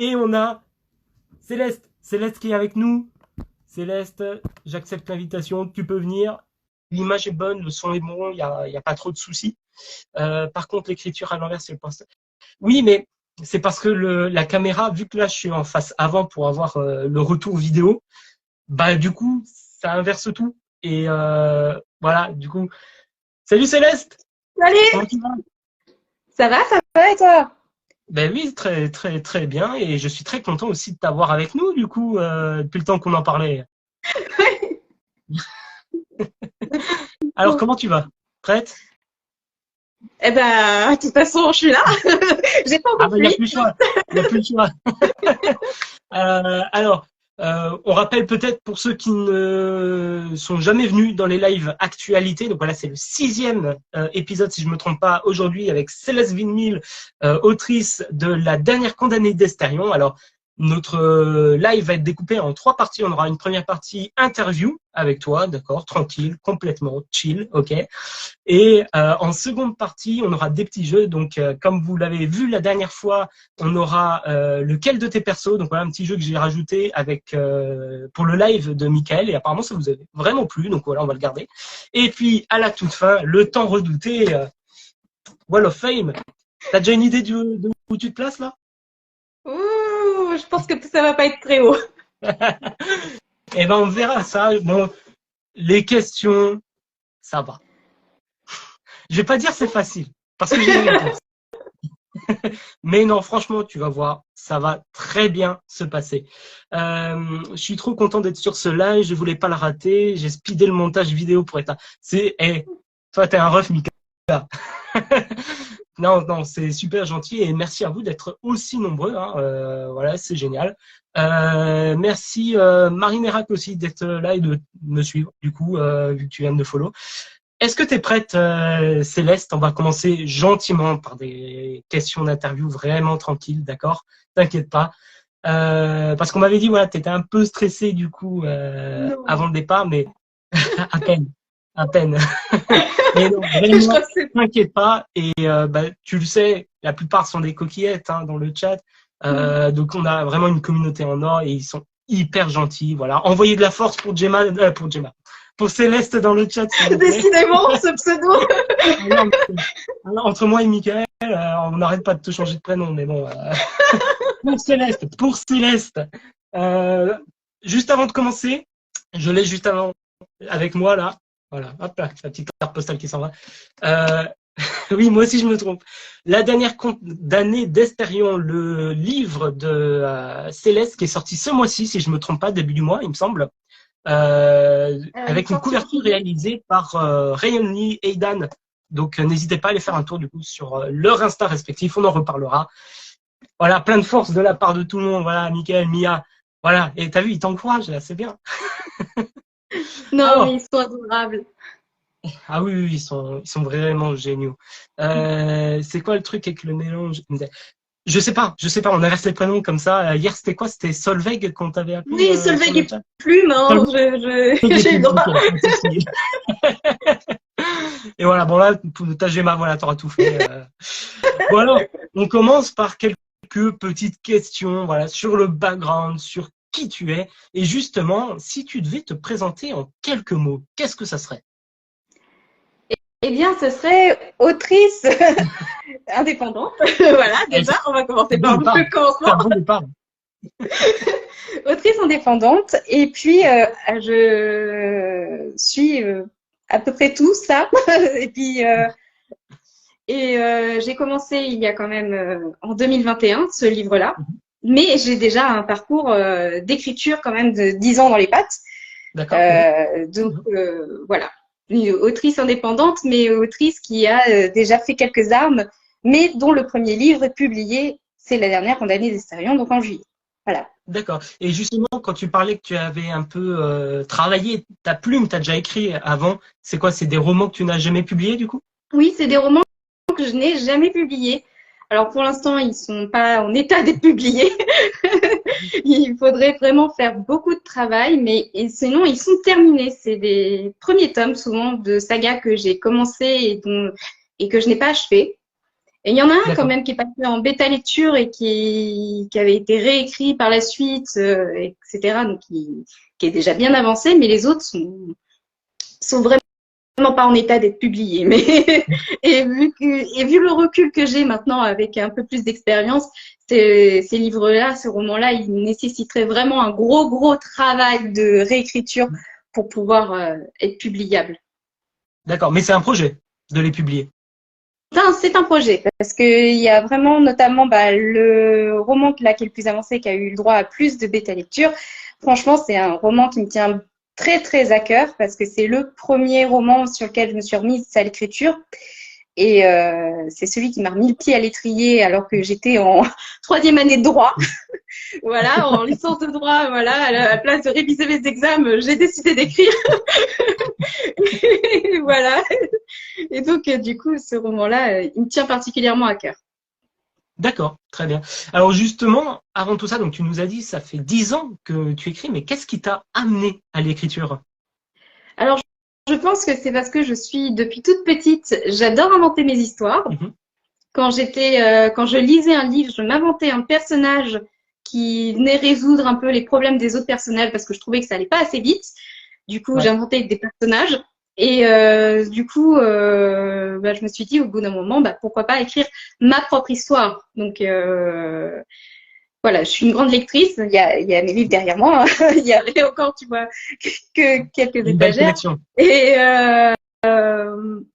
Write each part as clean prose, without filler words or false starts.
Et on a Céleste. Céleste qui est avec nous. Céleste, j'accepte l'invitation, tu peux venir. L'image est bonne, le son est bon, y a pas trop de soucis. Par contre, l'écriture à l'envers, c'est le poste. Oui, mais c'est parce que la caméra, vu que là, je suis en face avant pour avoir le retour vidéo, bah du coup, ça inverse tout. Et voilà, du coup. Salut Céleste, comment Salut, tu vas? ça va et toi? Ben oui, très très très bien. Et je suis très content aussi de t'avoir avec nous, du coup, depuis le temps qu'on en parlait. Alors, comment tu vas? Prête? Eh ben, de toute façon, je suis là. J'ai pas Ah encore ben, il n'y a fui. plus le choix. Il n'y a plus le choix. Alors, on rappelle peut-être pour ceux qui ne sont jamais venus dans les lives actualités. Donc voilà, c'est le 6e épisode, si je me trompe pas, aujourd'hui avec Céleste Vinmille, autrice de La dernière condamnée d'Estérion. Alors, notre live va être découpé en 3 parties. On aura une première partie interview avec toi, d'accord, tranquille, complètement chill, ok. Et en seconde partie, on aura des petits jeux. Donc, comme vous l'avez vu la dernière fois, on aura lequel de tes persos. Donc voilà un petit jeu que j'ai rajouté avec pour le live de Michael. Et apparemment, ça vous a vraiment plu. Donc voilà, on va le garder. Et puis à la toute fin, le tant redouté Wall of Fame. T'as déjà une idée de où tu te places là? Ouh, je pense que ça va pas être très haut. Eh ben, on verra ça. Bon, les questions, ça va. Je vais pas dire c'est facile parce que j'ai les réponses. Mais non, franchement, tu vas voir, ça va très bien se passer. Je suis trop content d'être sur ce live, je voulais pas le rater, j'ai speedé le montage vidéo pour être là. Toi, t'es un ref, Mika. Non, non, c'est super gentil et merci à vous d'être aussi nombreux. Hein. Voilà, c'est génial. Merci Marie Mérac aussi d'être là et de me suivre, du coup, vu que tu viens de me follow. Est-ce que tu es prête, Céleste? On va commencer gentiment par des questions d'interview vraiment tranquilles, d'accord? T'inquiète pas. Parce qu'on m'avait dit, voilà, tu étais un peu stressé du coup avant Non. le départ, mais à peine, à peine. Mais non, Je vraiment, crois que c'est. t'inquiète pas. Et bah, tu le sais, la plupart sont des coquillettes hein, dans le chat. Donc on a vraiment une communauté en or et ils sont hyper gentils. Voilà, envoyez de la force pour Gemma, pour Céleste dans le chat, s'il vous plaît. Décidément, ce pseudo. Alors, entre moi et Michael, on n'arrête pas de te changer de prénom, mais bon. Pour Céleste. Euh, Juste avant de commencer, je l'ai juste avant avec moi là. Voilà, hop là, la petite carte postale qui s'en va. Euh, oui, moi aussi je me trompe. La dernière d'année d'Estérion, le livre de Céleste qui est sorti ce mois-ci, si je me trompe pas, début du mois, il me semble. Il est Avec une sorti en couverture juillet. réalisée par Rayonly et Aidan. Donc n'hésitez pas à aller faire un tour du coup sur leur Insta respectif, on en reparlera. Voilà, plein de force de la part de tout le monde. Voilà, Mickaël, Mia. Voilà, et t'as vu, ils t'encouragent, là, c'est bien. Non, mais Alors, ils sont adorables. ah oui, oui, ils sont vraiment géniaux. C'est quoi le truc avec le mélange? Je sais pas, on inverse les prénoms comme ça. Hier, c'était quoi? C'était Solveig qu'on t'avait appelé Oui, sur Solveig le et chat? Plume, hein, Solveig et j'ai le Plume, ok, droit. pas de souci. Et voilà, bon là, ta Gemma, voilà, t'auras tout fait. Bon alors, on commence par quelques petites questions, voilà, sur le background, sur qui tu es. Et justement, si tu devais te présenter en quelques mots, qu'est-ce que ça serait? Eh bien, ce serait autrice indépendante. Voilà, Eh, déjà, on va c'est commencer bon par départ. le C'est commencement. un bon départ. Autrice indépendante. Et puis, je suis à peu près tout ça. Et puis, j'ai commencé il y a quand même en 2021 ce livre-là. Mais j'ai déjà un parcours d'écriture quand même de 10 ans dans les pattes. D'accord? Mhm. Mhm. Voilà, une autrice indépendante, mais autrice qui a déjà fait quelques armes, mais dont le premier livre est publié, c'est La dernière condamnée d'Estérion, donc en juillet. Voilà. D'accord. Et justement, quand tu parlais que tu avais un peu travaillé ta plume, tu as déjà écrit avant, c'est quoi? C'est des romans que tu n'as jamais publiés du coup? Oui, c'est des romans que je n'ai jamais publiés. Alors pour l'instant, ils sont pas en état d'être publiés. Il faudrait vraiment faire beaucoup de travail, mais sinon ils sont terminés. C'est des premiers tomes souvent de sagas que j'ai commencé et que je n'ai pas achevé. Et il y en a un quand D'accord. même qui est passé en bêta lecture et qui avait été réécrit par la suite, etc. Donc qui est déjà bien avancé, mais les autres sont vraiment pas en état d'être publiés. Mais et vu le recul que j'ai maintenant avec un peu plus d'expérience, ces livres-là, ce roman-là, ils nécessiteraient vraiment un gros travail de réécriture pour pouvoir être publiables. D'accord. Mais c'est un projet de les publier. C'est un projet parce qu'il y a vraiment notamment le roman là, qui est le plus avancé, qui a eu le droit à plus de bêta lecture. Franchement, c'est un roman qui me tient très à cœur parce que c'est le premier roman sur lequel je me suis remise à l'écriture. Et c'est celui qui m'a remis le pied à l'étrier alors que j'étais en troisième année de droit. Voilà, en licence de droit, voilà, à la place de réviser les examens, j'ai décidé d'écrire. Et voilà. Et donc, du coup, ce roman-là, il me tient particulièrement à cœur. D'accord, très bien. Alors justement, avant tout ça, donc tu nous as dit, ça fait 10 ans que tu écris, mais qu'est-ce qui t'a amené à l'écriture? Alors, je pense que c'est parce que je suis depuis toute petite, j'adore inventer mes histoires. Mhm. Quand je lisais un livre, je m'inventais un personnage qui venait résoudre un peu les problèmes des autres personnages parce que je trouvais que ça allait pas assez vite. Du coup, Ouais. j'inventais des personnages. Et du coup, je me suis dit au bout d'un moment, pourquoi pas écrire ma propre histoire. Donc voilà, je suis une grande lectrice. Il y a mes livres derrière moi. Il y avait encore, tu vois, que quelques Une belle étagères. collection.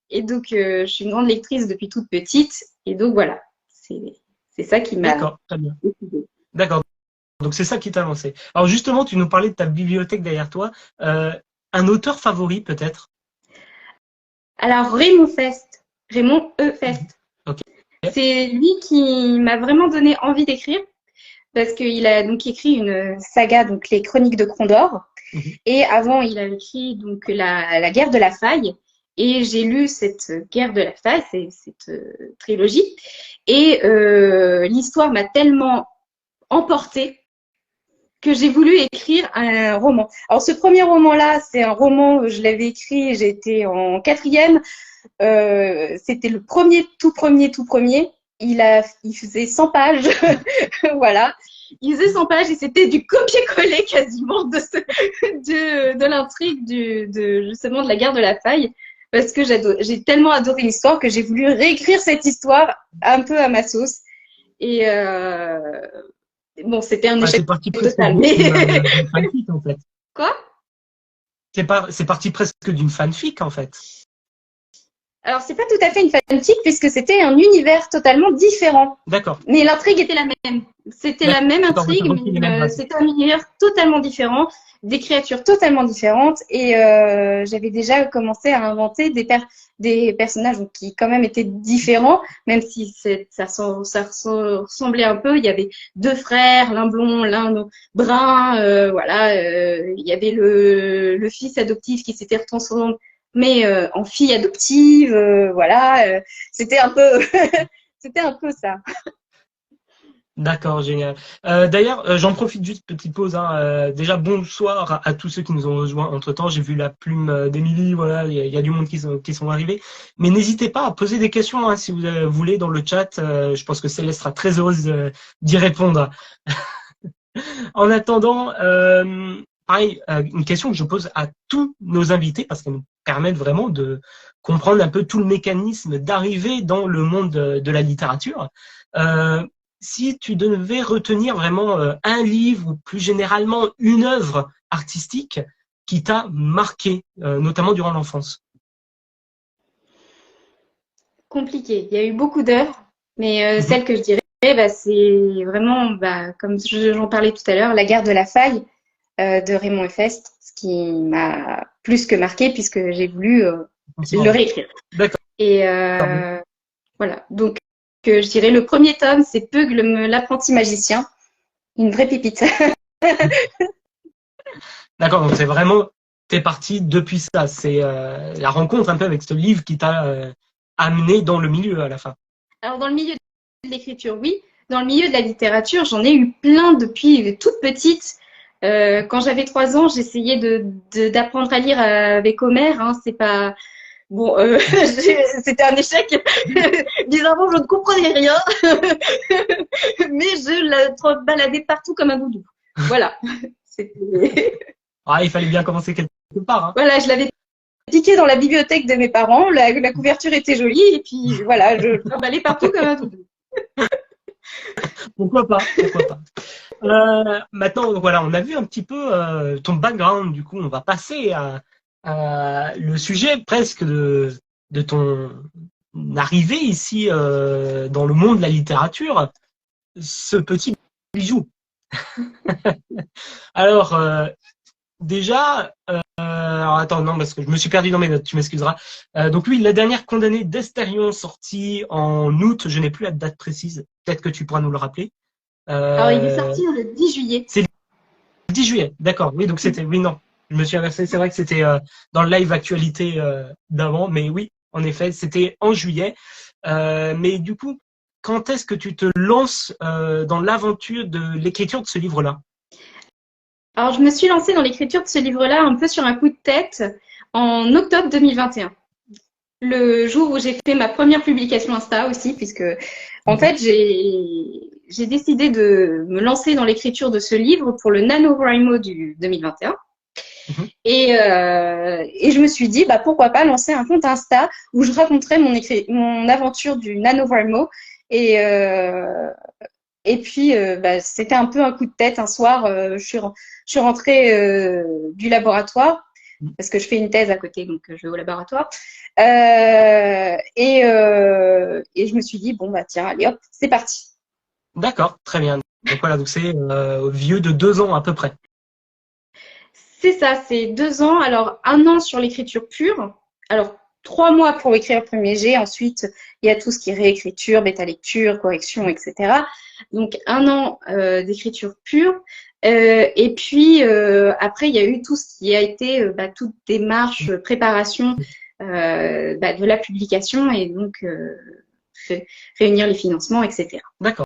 Et donc, je suis une grande lectrice depuis toute petite. Et donc, voilà, c'est ça qui m'a D'accord, très bien. décidée. D'accord. Donc c'est ça qui t'a lancé. Alors justement, tu nous parlais de ta bibliothèque derrière toi. Un auteur favori peut-être? Alors, Raymond Fest, Raymond E. Fest, Ok. c'est lui qui m'a vraiment donné envie d'écrire parce qu'il a donc écrit une saga, donc les Chroniques de Crondor. Mhm. Et avant, il a écrit donc la guerre de la faille. Et j'ai lu cette guerre de la faille, cette trilogie. Et l'histoire m'a tellement emportée que j'ai voulu écrire un roman. Alors ce premier roman-là, c'est un roman, je l'avais écrit, j'étais en quatrième. C'était le tout premier. Il faisait 100 pages, voilà. Il faisait 100 pages et c'était du copier-coller quasiment de l'intrigue justement de la guerre de la faille. Parce que j'ai tellement adoré l'histoire que j'ai voulu réécrire cette histoire un peu à ma sauce. Et bon, c'était un Ah, échec c'est parti presque total. Mais d'une fanfic en fait. quoi? C'est parti presque d'une fanfic en fait. Alors, c'est pas tout à fait une fanfic puisque c'était un univers totalement différent. D'accord. Mais l'intrigue était la même. C'était la même D'accord, vous intrigue, avez repris les mêmes mais bases. c'était un univers totalement différent, des créatures totalement différentes. Et j'avais déjà commencé à inventer des personnages qui quand même étaient différents, même si ça ressemblait un peu. Il y avait deux frères, l'un blond, l'un brun. Voilà. Il y avait le fils adoptif qui s'était retransformé en fille adoptive. Voilà. C'était un peu, c'était un peu ça. D'accord, génial. D'ailleurs, j'en profite juste, petite pause. Hein, déjà, bonsoir à tous ceux qui nous ont rejoints entre-temps. J'ai vu la plume d'Émilie, voilà, il y a du monde qui sont arrivés. Mais n'hésitez pas à poser des questions hein, si vous voulez dans le chat. Je pense que Céleste sera très heureuse d'y répondre. En attendant, pareil, une question que je pose à tous nos invités parce qu'elle nous permettent vraiment de comprendre un peu tout le mécanisme d'arriver dans le monde de la littérature. Si tu devais retenir vraiment un livre ou plus généralement une œuvre artistique qui t'a marqué, notamment durant l'enfance. Compliqué. Il y a eu beaucoup d'œuvres, mais Mhm. celle que je dirais, c'est vraiment, comme j'en parlais tout à l'heure, La guerre de la faille de Raymond Efest, ce qui m'a plus que marqué puisque j'ai voulu le réécrire. D'accord. Et voilà. Donc, je dirais le premier tome, c'est Pug, l'apprenti magicien, une vraie pépite. D'accord, donc c'est vraiment, t'es parti depuis ça. C'est la rencontre un peu avec ce livre qui t'a amené dans le milieu à la fin. Alors, dans le milieu de l'écriture, oui. Dans le milieu de la littérature, j'en ai eu plein depuis toute petite. Quand j'avais 3 ans, j'essayais d'apprendre à lire avec Homère. Hein, c'est pas bon, c'était un échec. Bizarrement, je ne comprenais rien, mais je la baladais partout comme un doudou. Voilà. Ah, il fallait bien commencer quelque part, hein. Voilà, je l'avais piqué dans la bibliothèque de mes parents, la couverture était jolie, et puis voilà, je l'emballais partout comme un doudou. Pourquoi pas, pourquoi pas. Maintenant, donc voilà, on a vu un petit peu ton background. Du coup, on va passer à le sujet presque de ton arrivée ici dans le monde de la littérature, ce petit bijou. Alors, déjà, alors attends, non, parce que je me suis perdu dans mes notes, tu m'excuseras. Donc oui, la dernière condamnée d'Estérion sortie en août, je n'ai plus la date précise, peut-être que tu pourras nous le rappeler. Alors, il est sorti le 10 juillet. C'est le 10 juillet, d'accord. Oui, donc c'était, oui, non, je me suis inversé. C'est vrai que c'était dans le live actualité d'avant, mais oui, en effet, c'était en juillet. Mais du coup, quand est-ce que tu te lances dans l'aventure de l'écriture de ce livre-là? Alors, je me suis lancée dans l'écriture de ce livre-là un peu sur un coup de tête en octobre 2021. Le jour où j'ai fait ma première publication Insta aussi, puisque en fait, j'ai décidé de me lancer dans l'écriture de ce livre pour le NaNoWriMo du 2021. Et je me suis dit, bah, pourquoi pas lancer un compte Insta où je raconterais mon aventure du NaNoWriMo. Et puis, bah, c'était un peu un coup de tête. Un soir, je suis rentrée du laboratoire parce que je fais une thèse à côté, donc je vais au laboratoire. Et je me suis dit, bon, bah tiens, allez hop, c'est parti. D'accord, très bien. Donc voilà, donc c'est vieux de 2 ans à peu près. C'est ça, c'est 2 ans. Alors, 1 an sur l'écriture pure. Alors, 3 mois pour écrire le premier jet. Ensuite, il y a tout ce qui est réécriture, bêta-lecture, correction, etc. Donc, 1 an d'écriture pure. Et puis, après, il y a eu tout ce qui a été toute démarche, préparation de la publication et donc réunir les financements, etc. D'accord.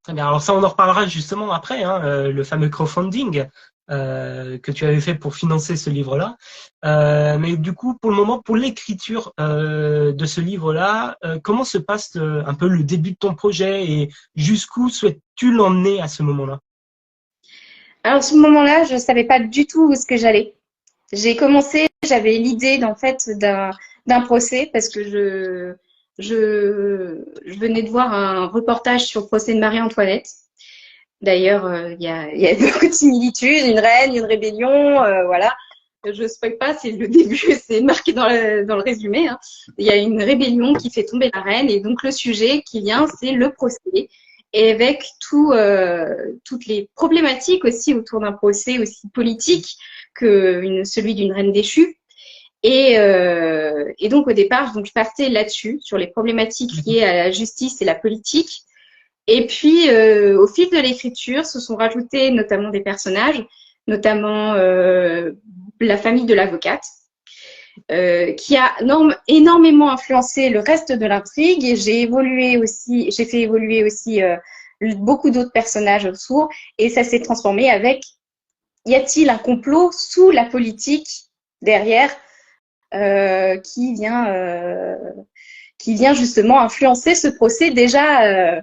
Très bien. Alors ça, on en reparlera justement après, hein, le fameux crowdfunding que tu avais fait pour financer ce livre-là. Mais du coup, pour le moment, pour l'écriture de ce livre-là, comment se passe un peu le début de ton projet et jusqu'où souhaites-tu l'emmener à ce moment-là? Alors, à ce moment-là, je ne savais pas du tout où est-ce que j'allais. J'ai commencé, j'avais l'idée en fait d'un procès parce que je venais de voir un reportage sur le procès de Marie-Antoinette. D'ailleurs, il y a beaucoup de similitudes, une reine, une rébellion, voilà. Je ne spoil pas, c'est le début, c'est marqué dans le résumé, hein. Il y a une rébellion qui fait tomber la reine et donc le sujet qui vient, c'est le procès. Et avec toutes les problématiques aussi autour d'un procès aussi politique que celui d'une reine déchue. Et donc au départ, je partais là-dessus, sur les problématiques liées à la justice et la politique. Et puis au fil de l'écriture, se sont rajoutés notamment des personnages, notamment la famille de l'avocate, qui a énormément influencé le reste de l'intrigue. Et j'ai fait évoluer aussi beaucoup d'autres personnages autour. Et ça s'est transformé avec, y a-t-il un complot sous la politique derrière qui vient justement influencer ce procès déjà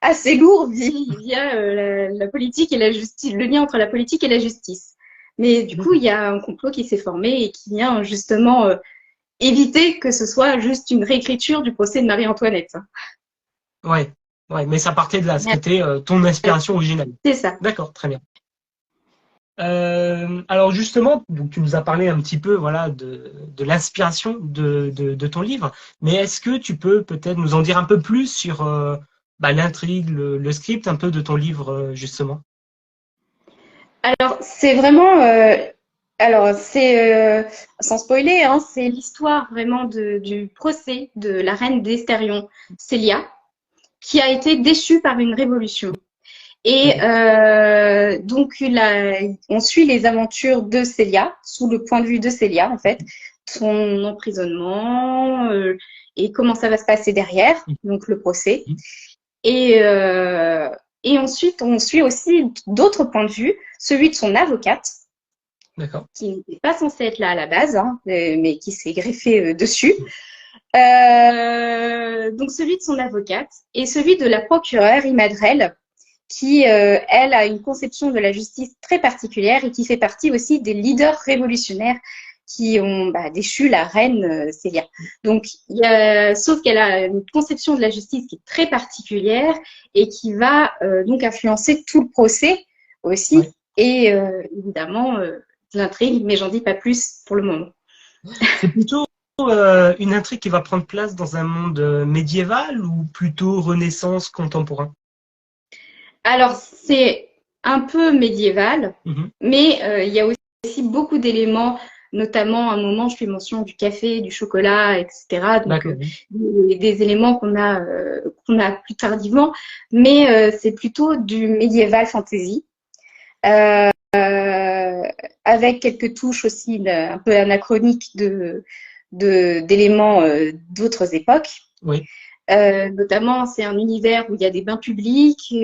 assez lourd via la politique et la justice, le lien entre la politique et la justice. Mais du coup, il y a un complot qui s'est formé et qui vient justement éviter que ce soit juste une réécriture du procès de Marie-Antoinette. Ouais, mais ça partait de là, c'était ton inspiration originale. C'est ça. D'accord, très bien. Alors justement, donc tu nous as parlé un petit peu, voilà, de l'inspiration de ton livre, mais est-ce que tu peux peut-être nous en dire un peu plus sur l'intrigue, le script un peu de ton livre justement? Alors c'est vraiment, sans spoiler, hein, c'est l'histoire vraiment du procès de la reine d'Estérion, Célia, qui a été déchue par une révolution. Et donc, on suit les aventures de Célia, sous le point de vue de Célia, en fait, son emprisonnement et comment ça va se passer derrière, donc le procès. Et ensuite, on suit aussi d'autres points de vue, celui de son avocate, qui n'était pas censée être là à la base, hein, mais qui s'est greffé dessus. Donc celui de son avocate et celui de la procureure Imadrel, qui, elle, a une conception de la justice très particulière et qui fait partie aussi des leaders révolutionnaires qui ont déchu la reine Célia. Donc, sauf qu'elle a une conception de la justice qui est très particulière et qui va donc influencer tout le procès aussi, Ouais. et évidemment l'intrigue, mais j'en dis pas plus pour le moment. C'est plutôt une intrigue qui va prendre place dans un monde médiéval ou plutôt Renaissance contemporain? Alors, c'est un peu médiéval, Mhm. mais il y a aussi beaucoup d'éléments, notamment à un moment, je fais mention du café, du chocolat, etc. Donc, D'accord. des éléments qu'on a plus tardivement, mais c'est plutôt du médiéval fantasy, avec quelques touches aussi un peu anachroniques d'éléments d'autres époques. Oui. Notamment, c'est un univers où il y a des bains publics,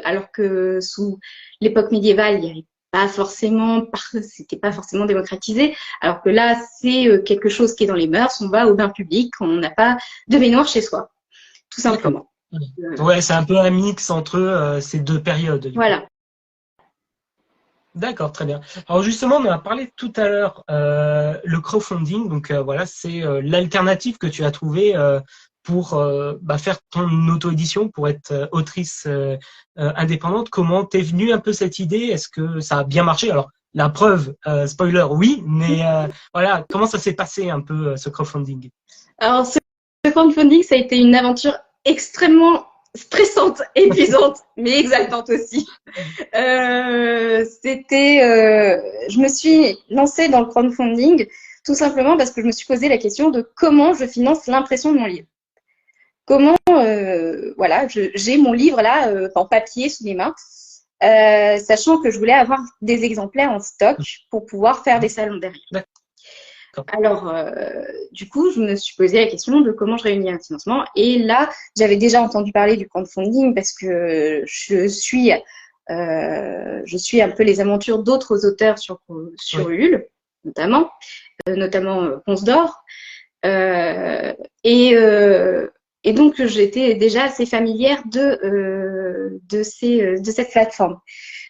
alors que sous l'époque médiévale, il n'y avait pas forcément, c'était pas forcément démocratisé. Alors que là, c'est quelque chose qui est dans les mœurs. On va au bain public quand on n'a pas de baignoire chez soi, tout D'accord. simplement. Ouais, c'est un peu un mix entre ces deux périodes, du coup. Voilà. D'accord, très bien. Alors justement, on a parlé tout à l'heure le crowdfunding. Donc voilà, c'est l'alternative que tu as trouvée pour faire ton auto-édition, pour être autrice indépendante. Comment t'es venue un peu cette idée? Est-ce que ça a bien marché? Alors la preuve, spoiler, oui, mais voilà, comment ça s'est passé un peu ce crowdfunding? Alors, ce crowdfunding, ça a été une aventure extrêmement stressante, épuisante, mais exaltante aussi. Je me suis lancée dans le crowdfunding tout simplement parce que je me suis posé la question de comment je finance l'impression de mon livre. Comment, voilà, j'ai mon livre là en papier sous les mains, sachant que je voulais avoir des exemplaires en stock pour pouvoir faire des salons derrière. Alors, du coup, je me suis posé la question de comment je réunis un financement. Et là, j'avais déjà entendu parler du crowdfunding parce que je suis un peu les aventures d'autres auteurs sur Ulule, notamment Ponce d'Or. Et donc, j'étais déjà assez familière de cette plateforme.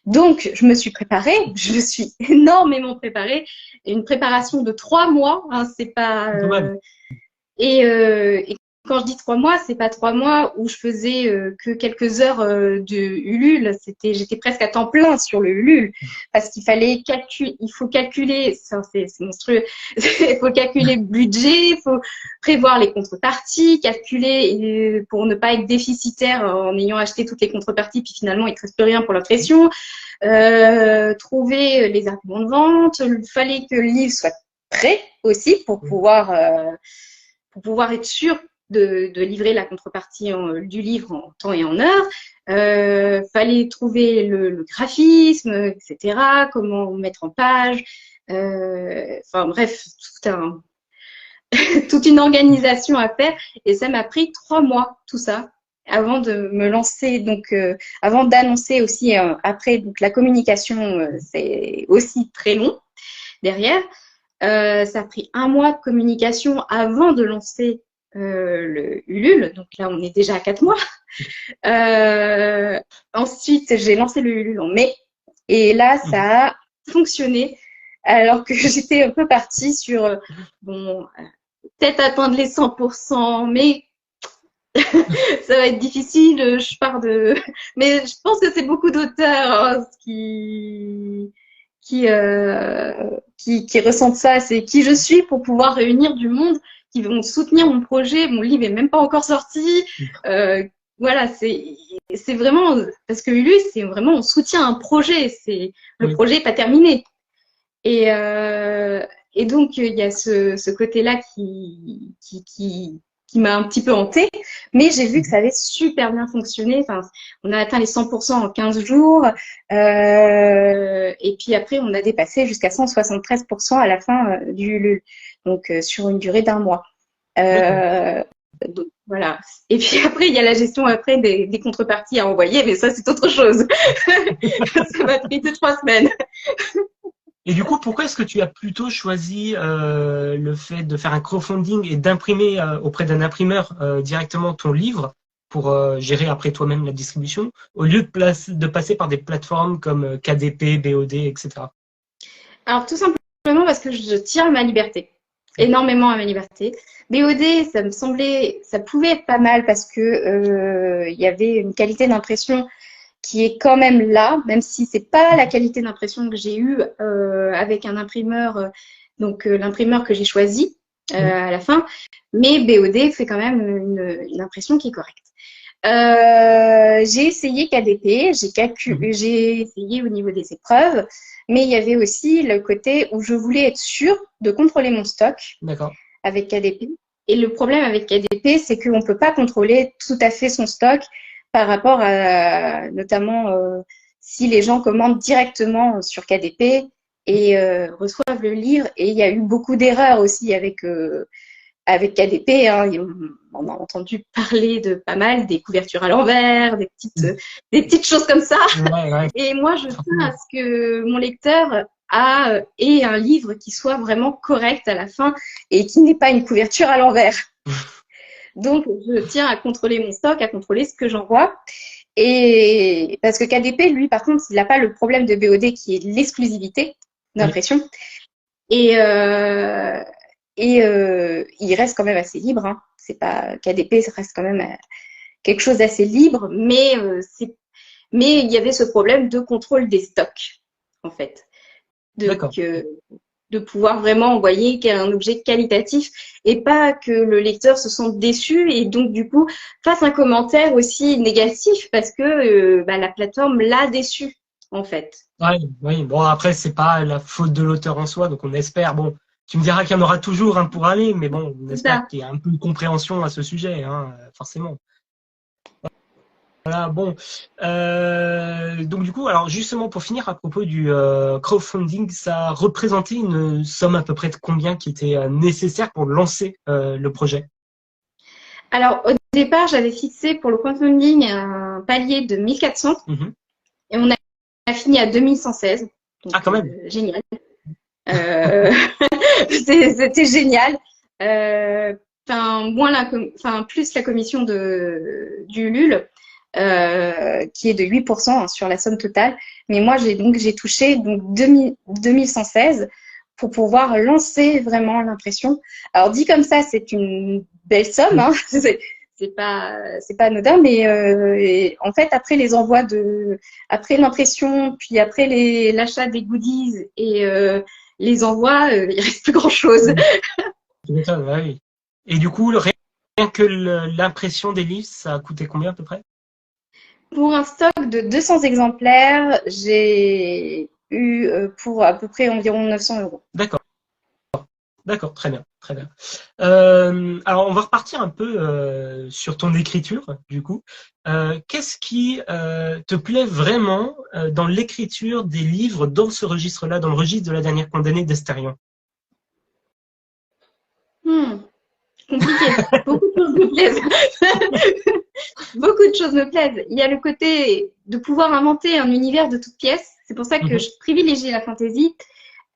Donc, je me suis préparée, je suis énormément préparée, une préparation de 3 mois, hein, c'est pas. Et quand je dis 3 mois, c'est pas 3 mois où je faisais que quelques heures de Ulule. J'étais presque à temps plein sur le Ulule parce qu'il fallait il faut calculer, c'est monstrueux. Il faut calculer le budget, il faut prévoir les contreparties, calculer pour ne pas être déficitaire en ayant acheté toutes les contreparties, puis finalement il ne te reste plus rien pour l'impression. Trouver les arguments de vente. Il fallait que le livre soit prêt aussi pour pouvoir être sûr de livrer la contrepartie du livre en temps et en heure. Fallait trouver le graphisme, etc. Comment mettre en page. Enfin bref, toute une organisation à faire. Et ça m'a pris 3 mois, tout ça, avant de me lancer. Donc, avant d'annoncer aussi, après, donc la communication, c'est aussi très long derrière. Ça a pris 1 mois de communication avant de lancer le Ulule. Donc là, on est déjà à 4 mois. Ensuite, j'ai lancé le Ulule en mai. Et là, ça a fonctionné. Alors que j'étais un peu partie sur, peut-être atteindre les 100%, mais ça va être difficile. Mais je pense que c'est beaucoup d'auteurs qui ressentent ça. C'est qui je suis pour pouvoir réunir du monde qui vont soutenir mon projet. Mon livre est même pas encore sorti. Voilà, c'est vraiment parce que Ulule, c'est vraiment on soutient un projet. Le projet n'est pas terminé. Et donc il y a ce côté-là qui m'a un petit peu hantée, mais j'ai vu que ça avait super bien fonctionné. Enfin, on a atteint les 100% en 15 jours, et puis après, on a dépassé jusqu'à 173% à la fin du Ulule, donc sur une durée d'1 mois. Donc, voilà. Et puis après, il y a la gestion après des contreparties à envoyer, mais ça, c'est autre chose. Ça m'a pris 2-3 semaines. Et du coup, pourquoi est-ce que tu as plutôt choisi le fait de faire un crowdfunding et d'imprimer auprès d'un imprimeur directement ton livre pour gérer après toi-même la distribution, au lieu de passer par des plateformes comme KDP, BOD, etc. Alors, tout simplement parce que je tiens à ma liberté, énormément à ma liberté. BOD, ça me semblait, ça pouvait être pas mal parce que il y avait une qualité d'impression qui est quand même là, même si c'est pas la qualité d'impression que j'ai eue avec un imprimeur, l'imprimeur que j'ai choisi Oui. à la fin, mais BOD fait quand même une impression qui est correcte. J'ai essayé KDP, Mhm. j'ai essayé au niveau des épreuves, mais il y avait aussi le côté où je voulais être sûre de contrôler mon stock D'accord. avec KDP. Et le problème avec KDP, c'est qu'on ne peut pas contrôler tout à fait son stock par rapport à notamment si les gens commandent directement sur KDP et reçoivent le livre. Et il y a eu beaucoup d'erreurs aussi avec KDP, hein, on a entendu parler de pas mal des couvertures à l'envers, des petites choses comme ça. Ouais, ouais, Et moi, je tiens à forcément. ce que mon lecteur ait un livre qui soit vraiment correct à la fin et qui n'ait pas une couverture à l'envers. Donc, je tiens à contrôler mon stock, à contrôler ce que j'envoie. Et parce que KDP, lui, par contre, il n'a pas le problème de BOD qui est l'exclusivité Oui. d'impression. Et, euh, et il reste quand même assez libre. Hein. C'est pas KDP, ça reste quand même quelque chose d'assez libre, mais il y avait ce problème de contrôle des stocks, en fait, de D'accord. que de pouvoir vraiment envoyer un objet qualitatif et pas que le lecteur se sente déçu et donc du coup fasse un commentaire aussi négatif parce que la plateforme l'a déçu en fait. Ouais, oui. Bon, après, c'est pas la faute de l'auteur en soi, donc on espère. Bon, tu me diras qu'il y en aura toujours un pour aller, mais bon, on C'est espère ça. qu'il y a un peu de compréhension à ce sujet, hein, forcément. Voilà, bon. Donc du coup, alors justement pour finir à propos du crowdfunding, ça représentait une somme à peu près de combien qui était nécessaire pour lancer le projet? Alors au départ, j'avais fixé pour le crowdfunding un palier de 1400 Mhm. et on a fini à 2116. Ah, Donc quand même. génial. Euh, c'était génial. Plus la commission du LUL, qui est de 8% hein, sur la somme totale. Mais moi, j'ai touché donc 2116 pour pouvoir lancer vraiment l'impression. Alors dit comme ça, c'est une belle somme, Oui. hein. C'est pas anodin, mais en fait après les envois après l'impression, puis après l'achat des goodies et les envois, il reste plus grand chose. Tu m'étonnes, ouais, oui. Et du coup, rien que l'impression des livres, ça a coûté combien à peu près? Pour un stock de 200 exemplaires, j'ai eu pour à peu près environ 900 €. D'accord. D'accord, très bien, très bien. Alors, on va repartir un peu sur ton écriture, du coup. Qu'est-ce qui te plaît vraiment dans l'écriture des livres dans ce registre-là, dans le registre de la dernière condamnée d'Estérion? Hmm, compliqué. Beaucoup de choses me plaisent. Beaucoup de choses me plaisent. Il y a le côté de pouvoir inventer un univers de toutes pièces. C'est pour ça que Mhm, je privilégie la fantasy.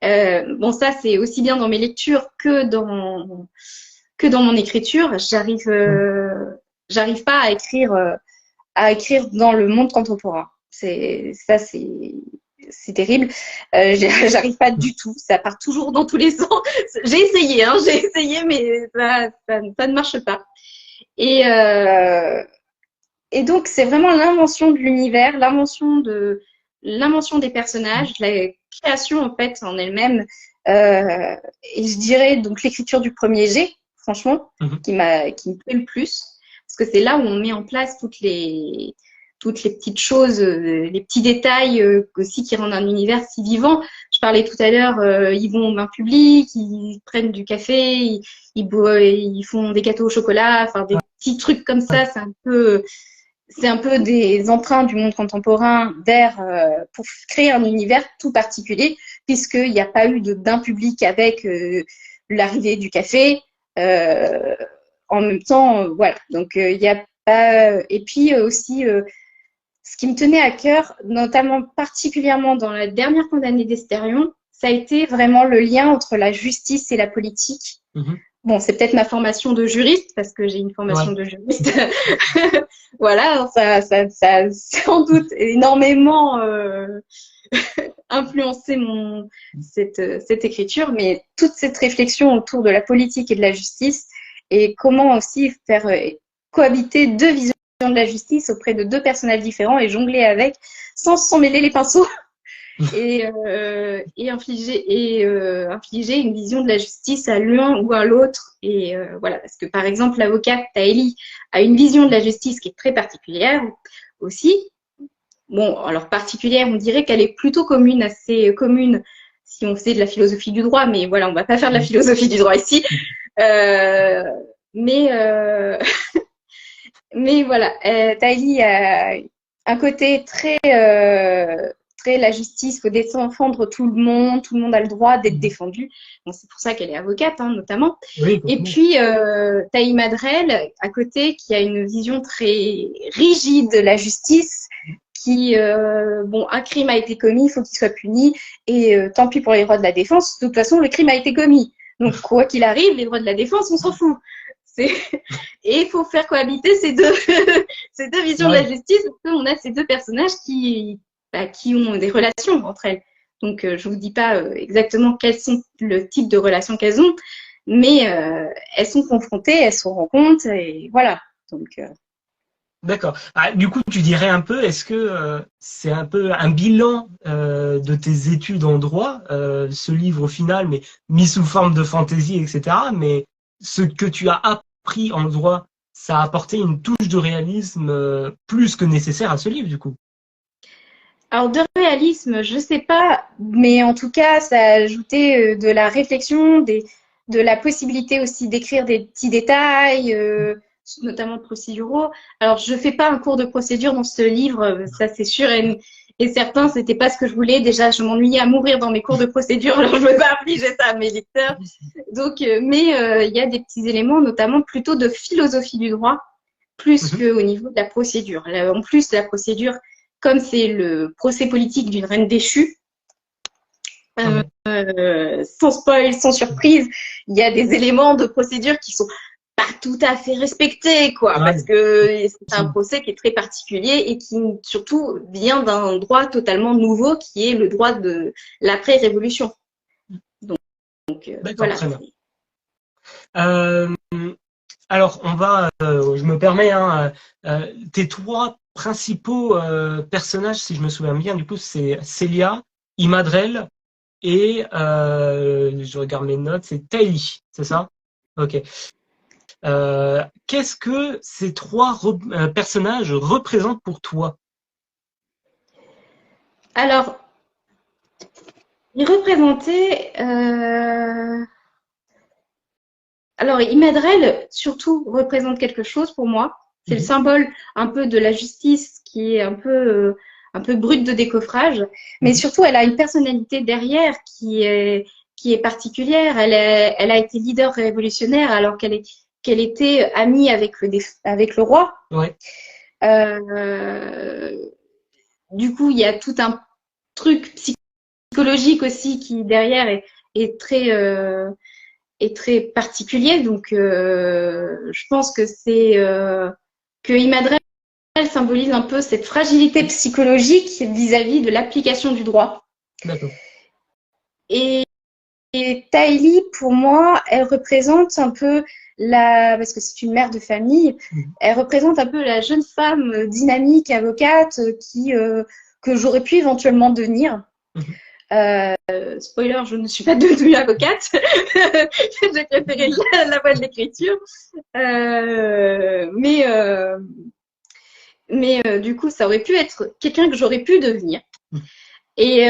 Bon, ça, c'est aussi bien dans mes lectures que dans mon écriture. mhm. J'arrive pas à écrire dans le monde contemporain. C'est terrible. J'arrive pas du tout. Ça part toujours dans tous les sens. J'ai essayé, mais ça ne marche pas. Et, euh, et donc, c'est vraiment l'invention de l'univers, l'invention des personnages, la création en fait en elle-même. Euh, et je dirais donc l'écriture du premier jet, franchement, Mhm. qui me plaît le plus, parce que c'est là où on met en place toutes les petites choses, les petits détails aussi qui rendent un univers si vivant. Je parlais tout à l'heure, ils vont au bain public, ils prennent du café, ils font des gâteaux au chocolat, enfin des petits trucs comme Ouais, ça. C'est un peu des emprunts du monde contemporain pour créer un univers tout particulier, puisqu'il n'y a pas eu de bain public avec l'arrivée du café. Euh, En même temps, voilà. Donc, il y a pas. Et puis aussi, ce qui me tenait à cœur, notamment particulièrement dans la dernière condamnée d'Estérion, ça a été vraiment le lien entre la justice et la politique. Bon, c'est peut-être ma formation de juriste, parce que j'ai une formation de juriste. Voilà, ça sans doute énormément influencé cette écriture, mais toute cette réflexion autour de la politique et de la justice, et comment aussi faire cohabiter deux visions de la justice auprès de deux personnages différents et jongler avec sans s'en mêler les pinceaux. Et infliger une vision de la justice à l'un ou à l'autre. Et voilà, parce que par exemple, l'avocate Taëli a une vision de la justice qui est très particulière aussi. Bon, alors particulière, on dirait qu'elle est plutôt commune, assez commune si on faisait de la philosophie du droit, mais voilà, on va pas faire de la philosophie du droit ici. Mais voilà, Taëli a un côté très la justice, il faut défendre tout le monde a le droit d'être défendu. Bon, c'est pour ça qu'elle est avocate, hein, notamment. Oui, et puis, Taï Madrel, à côté, qui a une vision très rigide de la justice, qui, bon, un crime a été commis, il faut qu'il soit puni, et tant pis pour les droits de la défense, de toute façon, le crime a été commis. Donc, quoi qu'il arrive, les droits de la défense, on s'en fout. Et il faut faire cohabiter ces deux visions de la justice, parce qu'on a ces deux personnages qui ont des relations entre elles. Donc, je ne vous dis pas exactement quels sont le type de relations qu'elles ont, mais elles sont confrontées, elles se rencontrent, et voilà. Donc, D'accord. Ah, du coup, tu dirais un peu, est-ce que c'est un peu un bilan de tes études en droit, ce livre au final, mais mis sous forme de fantaisie, etc. Mais ce que tu as appris en droit, ça a apporté une touche de réalisme plus que nécessaire à ce livre, du coup. alors, de réalisme, je sais pas, mais en tout cas, ça a ajouté de la réflexion, de la possibilité aussi d'écrire des petits détails, notamment procéduraux. Alors, je fais pas un cours de procédure dans ce livre, ça c'est sûr et certain, c'était pas ce que je voulais. Déjà, je m'ennuyais à mourir dans mes cours de procédure, alors je ne veux pas infliger ça à mes lecteurs. Donc, mais il y a des petits éléments, notamment plutôt de philosophie du droit, plus qu'au niveau de la procédure. Là, en plus, la procédure, comme c'est le procès politique d'une reine déchue, sans spoil, sans surprise, il y a des éléments de procédure qui sont pas tout à fait respectés, quoi, parce que c'est un procès qui est très particulier et qui surtout vient d'un droit totalement nouveau qui est le droit de l'après-révolution. Donc voilà. Très bien. Alors, on va, je me permets, hein, tes trois principaux personnages, si je me souviens bien, du coup, c'est Célia, Imadrel et, je regarde mes notes, c'est Taïli, c'est ça? Ok. Qu'est-ce que ces trois personnages représentent pour toi? Alors, ils représentaient... Alors, Imadrel, surtout, représente quelque chose pour moi. C'est le symbole un peu de la justice qui est un peu brute de décoffrage. Mais surtout, elle a une personnalité derrière qui est particulière. Elle a été leader révolutionnaire alors qu'elle était amie avec le roi. Ouais. Du coup, il y a tout un truc psychologique aussi qui, derrière, est très particulier. Donc, je pense que que Imadrel symbolise un peu cette fragilité psychologique vis-à-vis de l'application du droit. D'accord. Et Taïli, pour moi, elle représente un peu parce que c'est une mère de famille, elle représente un peu la jeune femme dynamique, avocate, que j'aurais pu éventuellement devenir. Spoiler, je ne suis pas devenue avocate. J'ai préféré la voie de l'écriture. Mais du coup, ça aurait pu être quelqu'un que j'aurais pu devenir. Et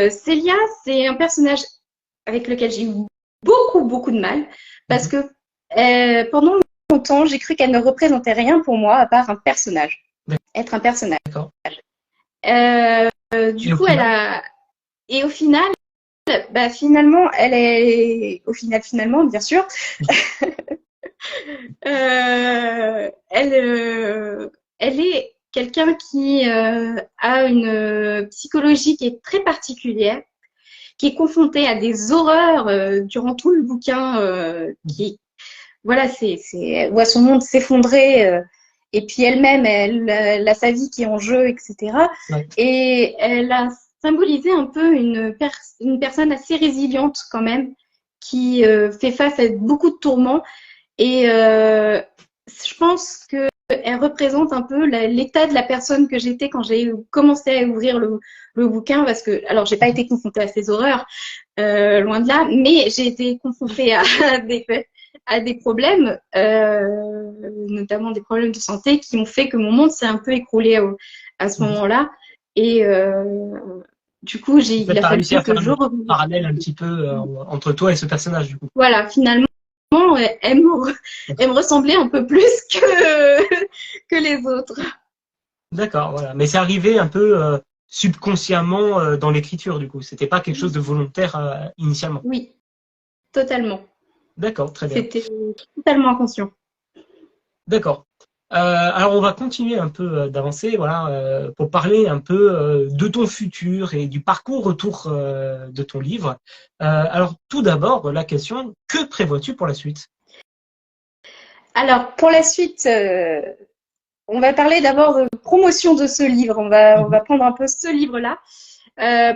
Célia, c'est un personnage avec lequel j'ai eu beaucoup, beaucoup de mal parce que pendant longtemps, j'ai cru qu'elle ne représentait rien pour moi à part un personnage. Être un personnage. Du coup, elle a... Et au final, finalement, elle est... Finalement, bien sûr, elle est quelqu'un qui a une psychologie qui est très particulière, qui est confrontée à des horreurs durant tout le bouquin, voilà, elle voit son monde s'effondrer, et puis elle-même, elle a sa vie qui est en jeu, etc. Ouais. Et elle a symbolisé un peu une personne assez résiliente quand même, qui fait face à beaucoup de tourments. Et je pense que elle représente un peu l'état de la personne que j'étais quand j'ai commencé à ouvrir le bouquin, parce que, alors, j'ai pas été confrontée à ces horreurs, loin de là, mais j'ai été confrontée à des problèmes, notamment des problèmes de santé, qui ont fait que mon monde s'est un peu écroulé à ce moment-là. Et du coup, il a T'as fallu réussi à que faire je le revienne. parallèle un petit peu entre toi et ce personnage, du coup. Voilà, finalement, elle me ressemblait un peu plus que les autres. D'accord, voilà. Mais c'est arrivé un peu subconsciemment dans l'écriture, du coup. C'était pas quelque chose de volontaire initialement. Oui, totalement. D'accord, très bien. C'était totalement inconscient. D'accord. Alors on va continuer un peu d'avancer, voilà, pour parler un peu de ton futur et du parcours autour de ton livre. Alors tout d'abord, la question, que prévois-tu pour la suite? Alors, pour la suite, on va parler d'abord de promotion de ce livre. On va prendre un peu ce livre-là.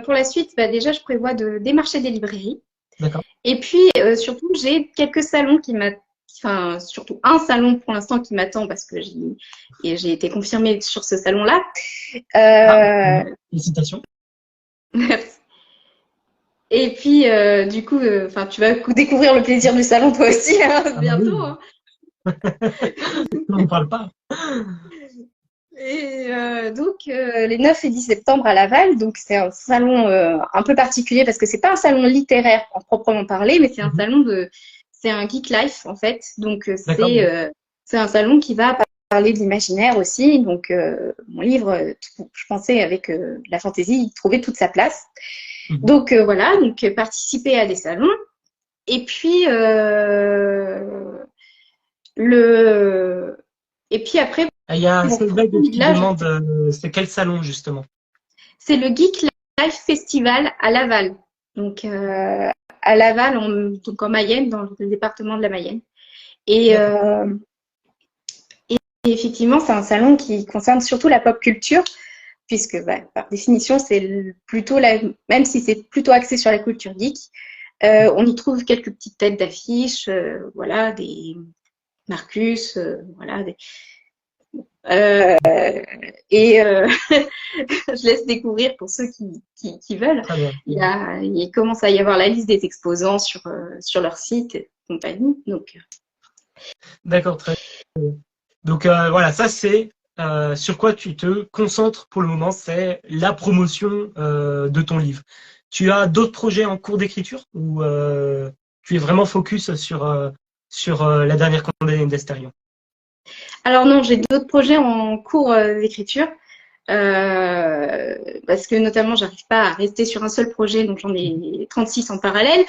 Pour la suite, bah, déjà, je prévois de démarcher des librairies. D'accord. Et puis, surtout, j'ai quelques salons enfin, surtout un salon pour l'instant qui m'attend parce que j'ai été confirmée sur ce salon-là. Ah, félicitations. Merci. Et puis, du coup, enfin, tu vas découvrir le plaisir du salon toi aussi, hein, Ah bah bientôt. oui, Hein. on n'en parle pas. Et donc, les 9 et 10 septembre à Laval, donc c'est un salon un peu particulier parce que c'est pas un salon littéraire en proprement parler, mais c'est un Mhm. c'est un geek life en fait. Donc, D'accord. c'est un salon qui va parler de l'imaginaire aussi. Donc, mon livre, je pensais avec la fantaisie, il trouvait toute sa place. Mhm. Donc, voilà, donc participer à des salons. Et puis, le... Et puis après, Ah, il y a pour Solveig qui là, demande c'est quel salon justement? c'est le Geek Life Festival à Laval. Donc, à Laval, donc en Mayenne, dans le département de la Mayenne. Et, D'accord. et effectivement, c'est un salon qui concerne surtout la pop culture, puisque bah, par définition, c'est plutôt même si c'est plutôt axé sur la culture geek, on y trouve quelques petites têtes d'affiche, voilà, des Marcus, voilà, euh, et je laisse découvrir pour ceux qui veulent. Très bien. Il commence à y avoir la liste des exposants sur leur site et compagnie. Donc, D'accord, très bien. Donc voilà, ça c'est sur quoi tu te concentres pour le moment, c'est la promotion de ton livre. Tu as d'autres projets en cours d'écriture ou tu es vraiment focus sur la dernière condamnée d'Astérion? alors non, j'ai d'autres projets en cours d'écriture. Parce que notamment, j'arrive pas à rester sur un seul projet, donc j'en ai 36 en parallèle.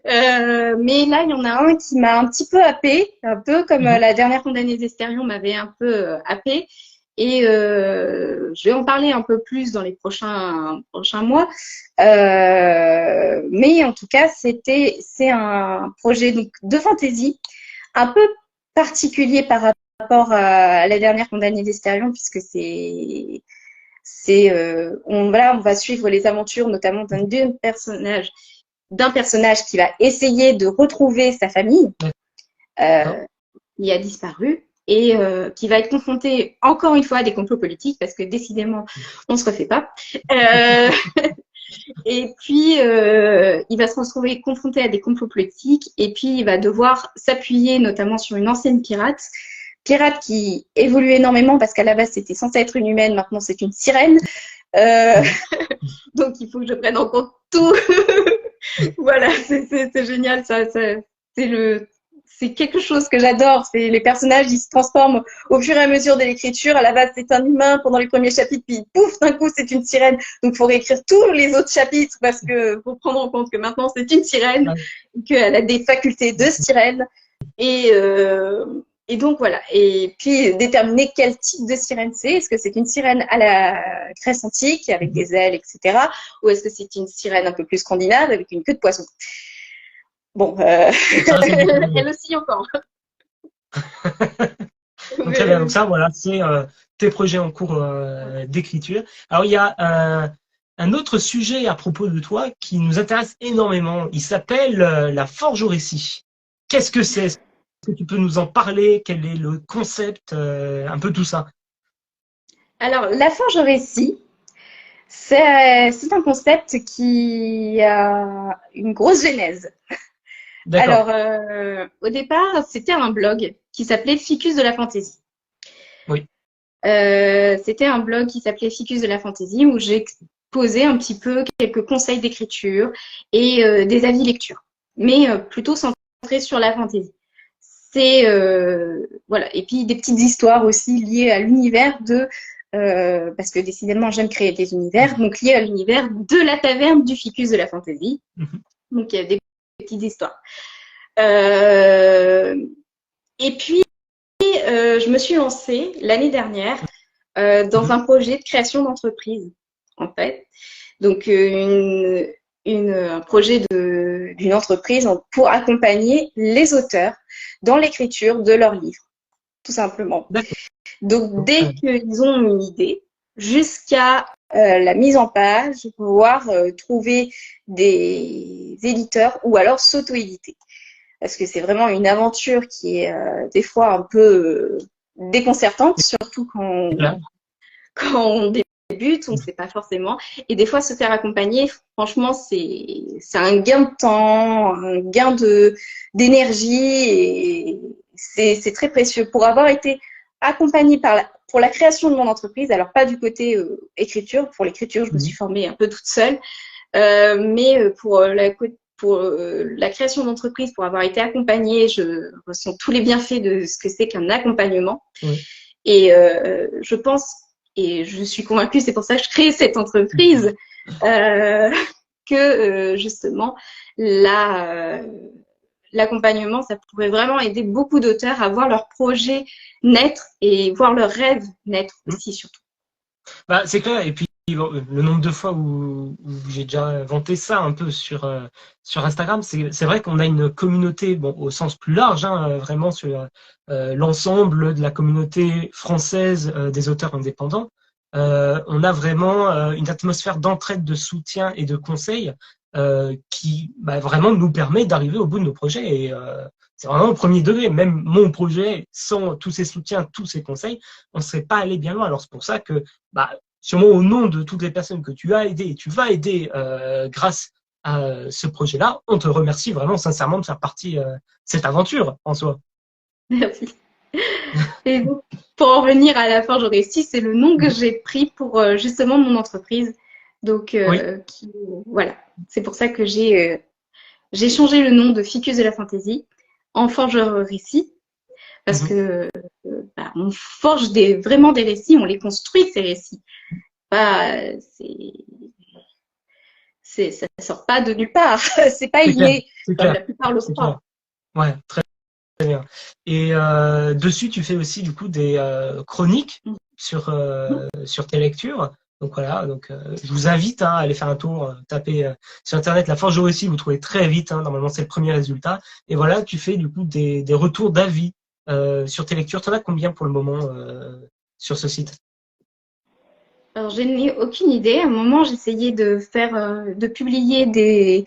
Euh, mais là, il y en a un qui m'a un petit peu happé, un peu comme Mhm. la dernière condamnée d'Estérion m'avait un peu happé. Et je vais en parler un peu plus dans les prochains mois. Mais en tout cas, c'est un projet donc de fantaisie un peu particulier par rapport à la dernière condamnée d'Estérion, puisque on va suivre les aventures notamment d'un personnage qui va essayer de retrouver sa famille D'accord. qui a disparu et qui va être confronté encore une fois à des complots politiques parce que décidément on se refait pas. Euh, et puis il va se retrouver confronté à des complots politiques et puis il va devoir s'appuyer notamment sur une ancienne pirate qui évolue énormément parce qu'à la base c'était censé être une humaine, maintenant c'est une sirène. Euh, Mhm. donc il faut que je prenne en compte tout. Voilà, c'est génial ça. C'est quelque chose que j'adore. C'est les personnages, ils se transforment au fur et à mesure de l'écriture. À la base, c'est un humain pendant les premiers chapitres, puis pouf, d'un coup, c'est une sirène. Donc, il faut réécrire tous les autres chapitres parce que faut prendre en compte que maintenant, c'est une sirène, Ouais. qu'elle a des facultés de sirène. Et Et donc voilà. Et puis déterminer quel type de sirène c'est. Est-ce que c'est une sirène à la Grèce antique avec des ailes, etc. Ou est-ce que c'est une sirène un peu plus scandinave avec une queue de poisson? Bon, Ça reste elle aussi encore. donc, très bien. Donc ça, voilà, c'est tes projets en cours d'écriture. Alors, il y a un autre sujet à propos de toi qui nous intéresse énormément. Il s'appelle la forge au récit. Qu'est-ce que c'est? Est-ce que tu peux nous en parler? Quel est le concept? Un peu tout ça. Alors, la forge au récit, c'est un concept qui a une grosse genèse. D'accord. Alors, au départ, c'était un blog qui s'appelait Ficus de la Fantaisie. Oui. C'était un blog qui s'appelait Ficus de la Fantaisie où j'exposais un petit peu quelques conseils d'écriture et des avis lecture, mais plutôt centrés sur la fantaisie. C'est voilà, et puis des petites histoires aussi liées à l'univers de parce que décidément j'aime créer des univers, donc liées à l'univers de la taverne du Ficus de la Fantaisie. Donc il y a des petites histoires. Et puis je me suis lancée l'année dernière dans un projet de création d'entreprise, en fait. Donc, un projet d'une entreprise pour accompagner les auteurs dans l'écriture de leurs livres, tout simplement. D'accord. Donc, dès qu'ils ont une idée, jusqu'à la mise en page, pouvoir trouver des éditeurs ou alors s'auto-éditer. Parce que c'est vraiment une aventure qui est des fois un peu déconcertante, surtout quand on débute, on ne sait pas forcément. Et des fois, se faire accompagner, franchement, c'est un gain de temps, un gain d'énergie et c'est très précieux. Pour avoir été accompagnée pour la création de mon entreprise, alors pas du côté écriture, pour l'écriture, je me suis formée un peu toute seule, mais pour la création d'entreprise, pour avoir été accompagnée, je ressens tous les bienfaits de ce que c'est qu'un accompagnement. Oui. Et je pense, et je suis convaincue, c'est pour ça que je crée cette entreprise, que justement, l'accompagnement, ça pourrait vraiment aider beaucoup d'auteurs à voir leur projet naître et voir leurs rêves naître aussi, surtout. Bah, c'est clair. Et puis, le nombre de fois où j'ai déjà vanté ça un peu sur Instagram, c'est vrai qu'on a une communauté, bon, au sens plus large, hein, vraiment sur l'ensemble de la communauté française des auteurs indépendants. On a vraiment une atmosphère d'entraide, de soutien et de conseil qui vraiment nous permet d'arriver au bout de nos projets. Et c'est vraiment au premier degré. Même mon projet, sans tous ces soutiens, tous ces conseils, on ne serait pas allé bien loin. Alors c'est pour ça que sûrement au nom de toutes les personnes que tu as aidées et tu vas aider grâce à ce projet-là, on te remercie vraiment sincèrement de faire partie de cette aventure en soi. Merci. Et donc, pour en revenir à la Forge au Récit, c'est le nom que j'ai pris pour justement mon entreprise. Donc, Oui. voilà, c'est pour ça que j'ai changé le nom de Ficus de la Fantaisie en Forge au Récit. Parce que on forge vraiment des récits, on les construit, ces récits. Ça sort pas de nulle part. C'est pas inné, comme la plupart le croient. Ouais, très bien. Et dessus, tu fais aussi du coup des chroniques sur tes lectures. Donc voilà, je vous invite à aller faire un tour, taper sur internet la Forge au récit, vous trouvez très vite, normalement c'est le premier résultat. Et voilà, tu fais du coup des retours d'avis sur tes lectures. Tu en as combien pour le moment sur ce site? Alors, je n'ai aucune idée. À un moment, j'essayais de publier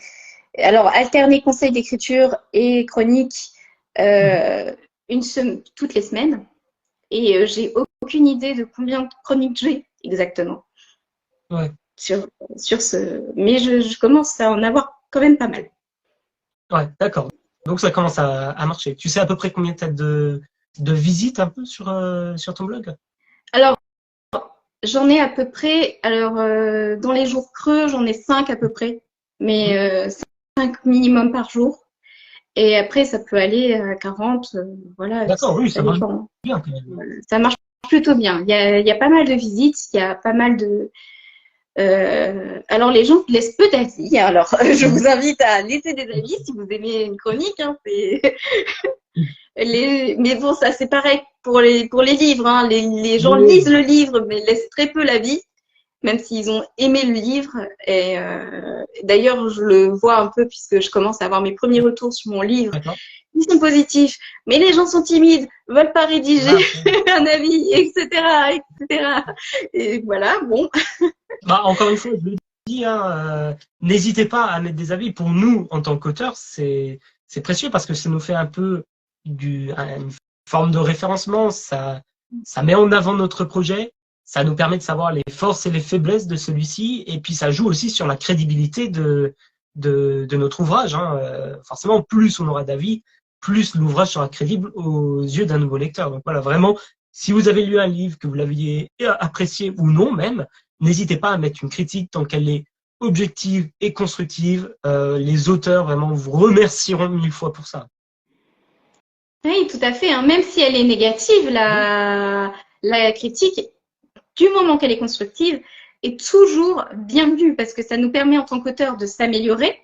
alors, alterner conseils d'écriture et chroniques toutes les semaines. Et j'ai aucune idée de combien de chroniques j'ai exactement. Ouais. Sur mais je commence à en avoir quand même pas mal. Ouais, d'accord. Donc ça commence à marcher. Tu sais à peu près combien tu as de visites un peu sur ton blog? Alors, j'en ai à peu près, dans les jours creux, j'en ai 5 à peu près, mais 5 minimum par jour. Et après, ça peut aller à 40, voilà. D'accord, oui, ça marche dépend. bien quand même. Ça marche plutôt bien. Il y a pas mal de visites, il y a pas mal Alors, les gens laissent peu d'avis. Alors, je vous invite à laisser des avis si vous aimez une chronique. Hein, mais bon, ça c'est pareil pour les livres. Hein. Les gens Oui. lisent le livre, mais laissent très peu l'avis, même s'ils ont aimé le livre. Et d'ailleurs, je le vois un peu puisque je commence à avoir mes premiers retours sur mon livre. D'accord. Ils sont positifs, mais les gens sont timides, veulent pas rédiger un avis, etc., etc. Et voilà, bon. Bah, encore une fois, je le dis, hein, n'hésitez pas à mettre des avis. Pour nous, en tant qu'auteurs, c'est précieux parce que ça nous fait un peu une forme de référencement. Ça met en avant notre projet. Ça nous permet de savoir les forces et les faiblesses de celui-ci. Et puis, ça joue aussi sur la crédibilité de notre ouvrage. Hein. Forcément, plus on aura d'avis, plus l'ouvrage sera crédible aux yeux d'un nouveau lecteur. Donc voilà, vraiment, si vous avez lu un livre, que vous l'aviez apprécié ou non même, n'hésitez pas à mettre une critique tant qu'elle est objective et constructive. Les auteurs vraiment vous remercieront 1000 fois pour ça. Oui, tout à fait. Hein. Même si elle est négative, la critique, du moment qu'elle est constructive, est toujours bienvenue parce que ça nous permet en tant qu'auteur de s'améliorer.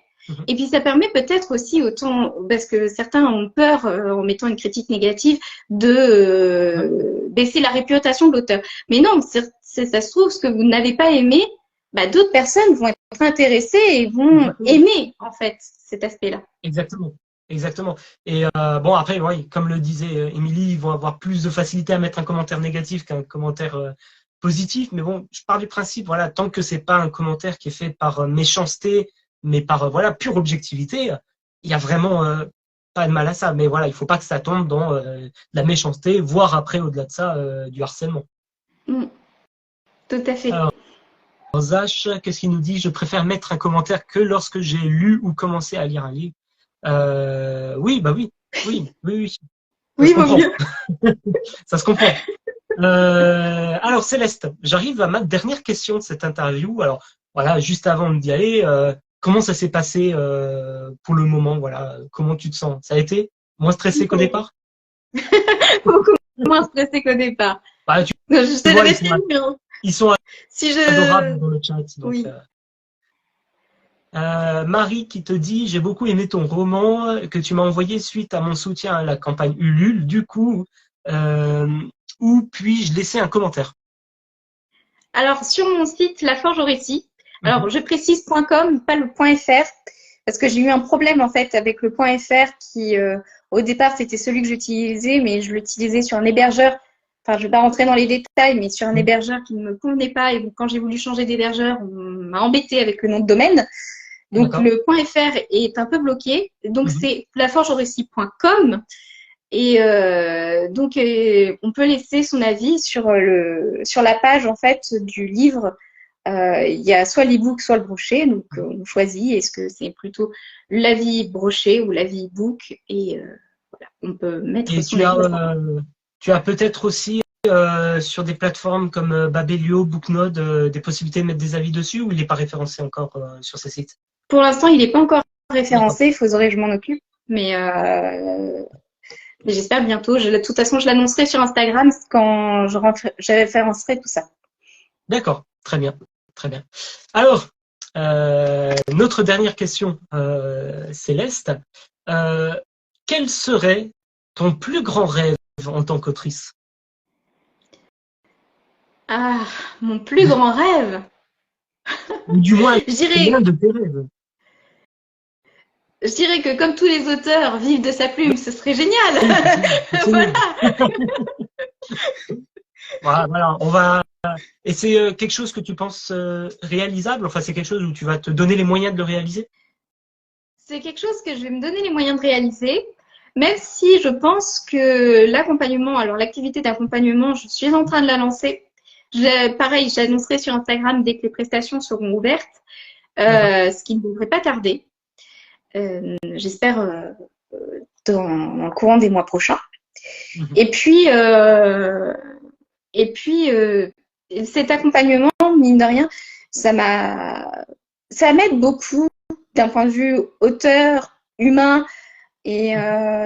Et puis ça permet peut-être aussi autant, parce que certains ont peur en mettant une critique négative de baisser la réputation de l'auteur. Mais non, ça se trouve, ce que vous n'avez pas aimé, bah, d'autres personnes vont être intéressées et vont aimer en fait cet aspect-là. Exactement. Exactement. Et bon, après, oui, comme le disait Émilie, ils vont avoir plus de facilité à mettre un commentaire négatif qu'un commentaire positif. Mais bon, je pars du principe, voilà, tant que c'est pas un commentaire qui est fait par méchanceté, mais par voilà pure objectivité, il y a vraiment pas de mal à ça. Mais voilà, il faut pas que ça tombe dans la méchanceté, voire après, au-delà de ça, du harcèlement. Tout à fait. Alors, Zach, qu'est-ce qu'il nous dit? Je préfère mettre un commentaire que lorsque j'ai lu ou commencé à lire un livre. Oui, bah oui. Ça se comprend. Ça se comprend. Alors Céleste, j'arrive à ma dernière question de cette interview. Alors voilà, juste avant d'y aller, comment ça s'est passé pour le moment? Voilà, comment tu te sens? Ça a été moins stressé qu'au départ? Beaucoup moins stressé qu'au départ. Bah, je te l'avais dit, ils sont adorables dans le chat. Donc, oui. Marie qui te dit: j'ai beaucoup aimé ton roman que tu m'as envoyé suite à mon soutien à la campagne Ulule. Du coup, où puis-je laisser un commentaire? Alors, sur mon site La Forge au Récit, alors je précise .com, pas le .fr, parce que j'ai eu un problème en fait avec le .fr qui, au départ, c'était celui que j'utilisais, mais je l'utilisais sur un hébergeur. Enfin, je ne vais pas rentrer dans les détails, mais sur un hébergeur qui ne me convenait pas. Et donc, quand j'ai voulu changer d'hébergeur, on m'a embêté avec le nom de domaine. Donc, le .fr est un peu bloqué. Donc, c'est laforgeaurécit.com. Et donc, on peut laisser son avis sur la page en fait du livre. Il y a soit l'e-book, soit le brochet. Donc, on choisit est-ce que c'est plutôt l'avis brochet ou l'avis e-book. Et voilà, on peut mettre son avis. Tu as peut-être aussi sur des plateformes comme Babelio, Booknode, des possibilités de mettre des avis dessus, ou il n'est pas référencé encore sur ces sites? Pour l'instant, il n'est pas encore référencé. Il faudrait que je m'en occupe. Mais j'espère bientôt. De toute façon, je l'annoncerai sur Instagram quand je référencerai tout ça. D'accord, très bien. Très bien. Alors, notre dernière question, Céleste. Quel serait ton plus grand rêve en tant qu'autrice? Ah, mon plus grand rêve. Ou du moins, l'un de tes rêves. Je dirais que comme tous les auteurs vivent de sa plume, ce serait génial. Voilà, on va. Et c'est quelque chose que tu penses réalisable? Enfin, c'est quelque chose où tu vas te donner les moyens de le réaliser? C'est quelque chose que je vais me donner les moyens de réaliser, même si je pense que l'accompagnement, alors l'activité d'accompagnement, je suis en train de la lancer. Pareil, j'annoncerai sur Instagram dès que les prestations seront ouvertes, ce qui ne devrait pas tarder. J'espère dans le courant des mois prochains. Et puis cet accompagnement, mine de rien, ça m'aide beaucoup d'un point de vue auteur, humain, et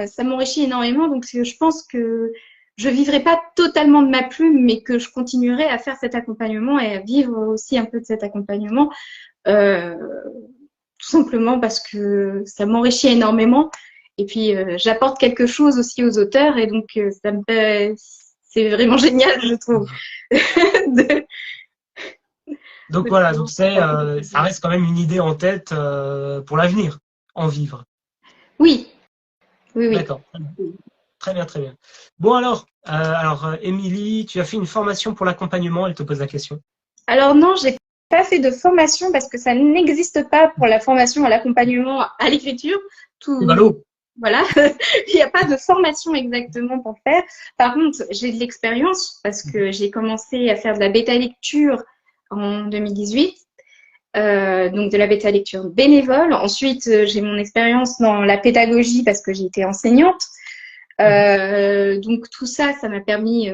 ça m'enrichit énormément. Donc je pense que je vivrai pas totalement de ma plume, mais que je continuerai à faire cet accompagnement et à vivre aussi un peu de cet accompagnement, euh, tout simplement parce que ça m'enrichit énormément. Et puis, j'apporte quelque chose aussi aux auteurs, et donc ça me fait, c'est vraiment génial, je trouve. de, Donc de voilà, pouvoir donc faire ça reste quand même une idée en tête pour l'avenir, en vivre. Oui, oui, oui. D'accord. Très bien, très bien. Bon alors, Émilie, tu as fait une formation pour l'accompagnement, elle te pose la question. Alors non, j'ai pas fait de formation parce que ça n'existe pas pour la formation à l'accompagnement à l'écriture. C'est Tout, ballot. voilà, il n'y a pas de formation exactement pour faire. Par contre, j'ai de l'expérience parce que j'ai commencé à faire de la bêta lecture en 2018. Donc de la bêta lecture bénévole. Ensuite, j'ai mon expérience dans la pédagogie parce que j'ai été enseignante. Donc tout ça, ça m'a permis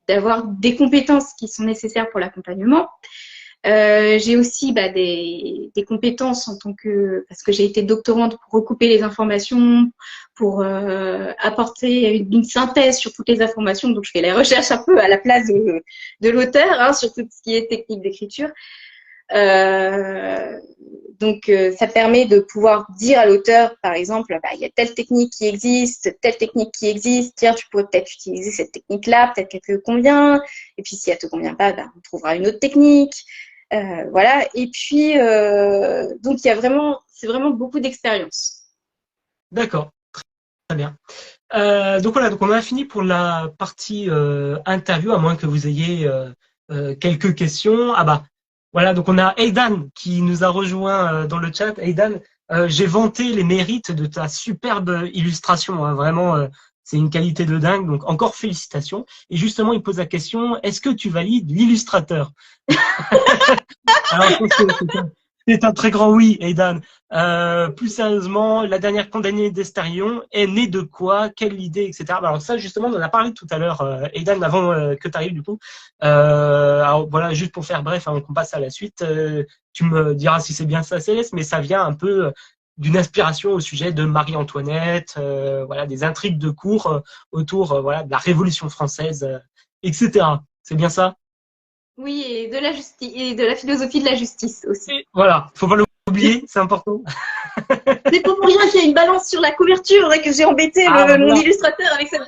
d'avoir des compétences qui sont nécessaires pour l'accompagnement. J'ai aussi des compétences en tant que, parce que j'ai été doctorante pour recouper les informations, pour apporter une synthèse sur toutes les informations. Donc je fais les recherches un peu à la place de l'auteur, hein, sur tout ce qui est technique d'écriture. Donc, ça permet de pouvoir dire à l'auteur, par exemple, il y a telle technique qui existe, telle technique qui existe. Tiens, tu pourrais peut-être utiliser cette technique-là, peut-être qu'elle te convient. Et puis, si elle te convient pas, on trouvera une autre technique. Voilà. Et puis, donc, c'est vraiment beaucoup d'expérience. D'accord, très bien. Donc voilà, donc on a fini pour la partie interview, à moins que vous ayez quelques questions. Ah bah voilà, donc on a Aidan qui nous a rejoint dans le chat. Aidan, j'ai vanté les mérites de ta superbe illustration, hein, vraiment, c'est une qualité de dingue, donc encore félicitations. Et justement, il pose la question, est-ce que tu valides l'illustrateur? Alors, c'est un très grand oui, Aidan. Plus sérieusement, la dernière condamnée d'Estarion est née de quoi? Quelle idée, etc. Alors ça, justement, on en a parlé tout à l'heure, Aidan, avant que tu arrives du coup. Alors voilà, juste pour faire bref, avant qu'on passe à la suite, tu me diras si c'est bien ça, Céleste, mais ça vient un peu d'une inspiration au sujet de Marie-Antoinette, voilà, des intrigues de cour autour voilà, de la Révolution française, etc. C'est bien ça? Oui, et de la justice, et de la philosophie de la justice aussi. Et voilà, faut pas l'oublier, c'est important. C'est pas pour rien qu'il y a une balance sur la couverture et que j'ai embêté Ah, mon voilà. illustrateur avec cette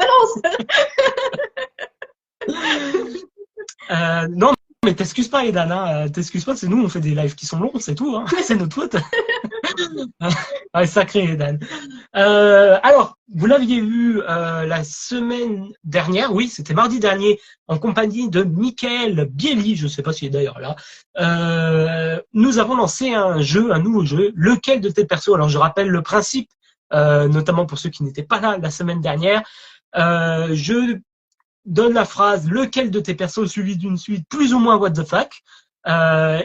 balance. Non, mais t'excuses pas, Edan, hein. T'excuses pas, c'est nous, on fait des lives qui sont longs, c'est tout, hein. C'est notre faute. Ouais, sacré, Edan. Alors, vous l'aviez vu la semaine dernière, oui, c'était mardi dernier, en compagnie de Michael Bieli, je sais pas s'il est d'ailleurs là. Nous avons lancé un nouveau jeu, lequel de tes persos. Alors, je rappelle le principe, notamment pour ceux qui n'étaient pas là la semaine dernière. Je donne la phrase lequel de tes persos suivi d'une suite plus ou moins what the fuck.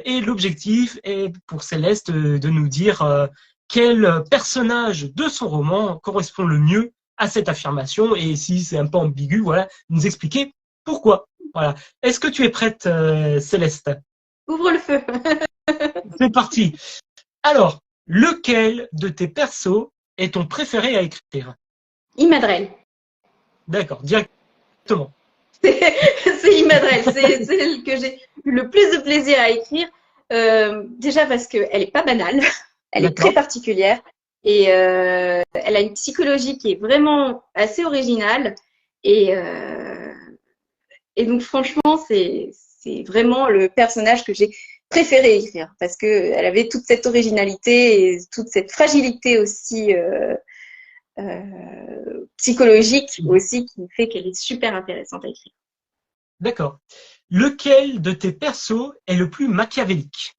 Et l'objectif est pour Céleste de nous dire quel personnage de son roman correspond le mieux à cette affirmation, et si c'est un peu ambigu, voilà, nous expliquer pourquoi. Voilà. Est-ce que tu es prête, Céleste? Ouvre le feu. C'est parti. Alors, lequel de tes persos est ton préféré à écrire? Imadrel. D'accord, directement. C'est Imadrel. C'est celle que j'ai eu le plus de plaisir à écrire. Déjà parce qu'elle n'est pas banale. Elle est très particulière. Et elle a une psychologie qui est vraiment assez originale. Et donc, franchement, c'est vraiment le personnage que j'ai préféré écrire parce qu'elle avait toute cette originalité et toute cette fragilité aussi psychologique aussi qui fait qu'elle est super intéressante à écrire. D'accord. Lequel de tes persos est le plus machiavélique?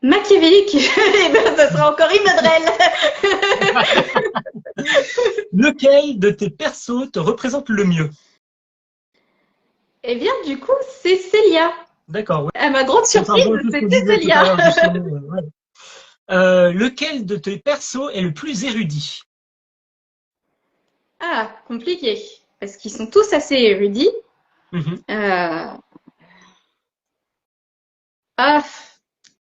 Machiavélique, eh ben, ça sera encore Imadrel. Lequel de tes persos te représente le mieux? Eh bien, du coup, c'est Célia. D'accord, ouais. À ma grande surprise, c'était Célia. Ouais. Lequel de tes persos est le plus érudit? Ah, compliqué. Parce qu'ils sont tous assez érudits. Ah,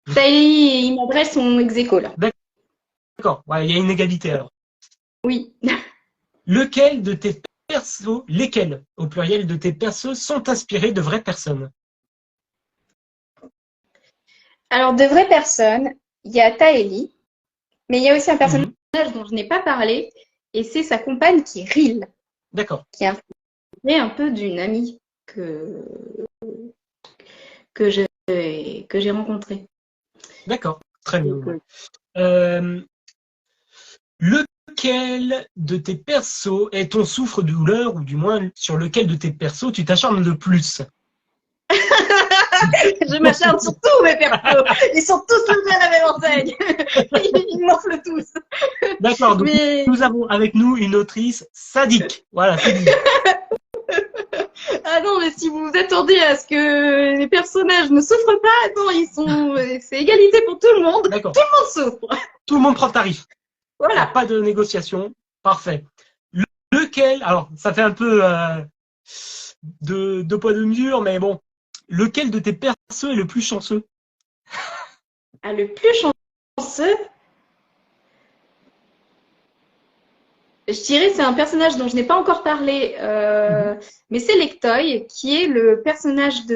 Saïli et Imadrel sont ex-aequo, là. D'accord, ouais, il y a une égalité alors. Oui. Lequel de tes persos, lesquels, au pluriel de tes persos, sont inspirés de vraies personnes? Alors, de vraies personnes, il y a Taeli, mais il y a aussi un personnage Mhm. dont je n'ai pas parlé, et c'est sa compagne qui est Ril, D'accord, qui est inspirée un peu d'une amie que j'ai rencontrée. d'accord, très bien. Donc, Euh, lequel de tes persos est ton souffre-douleur, ou du moins sur lequel de tes persos tu t'acharnes le plus? je m'acharne sur tous mes persos. Ils sont tous levés à la même enseigne. Ils m'enflent tous. D'accord, donc Mais nous avons avec nous une autrice sadique. Voilà, c'est dit. ah non, mais si vous vous attendez à ce que les personnages ne souffrent pas, non, c'est égalité pour tout le monde. D'accord. Tout le monde souffre. Tout le monde prend tarif. Il n'y a Voilà. pas de négociation. Parfait. Lequel, alors ça fait un peu de poids de mesure, mais bon, lequel de tes persos est le plus chanceux? Ah, le plus chanceux, je dirais, c'est un personnage dont je n'ai pas encore parlé, Mhm. mais c'est Lectoy, qui est le personnage qui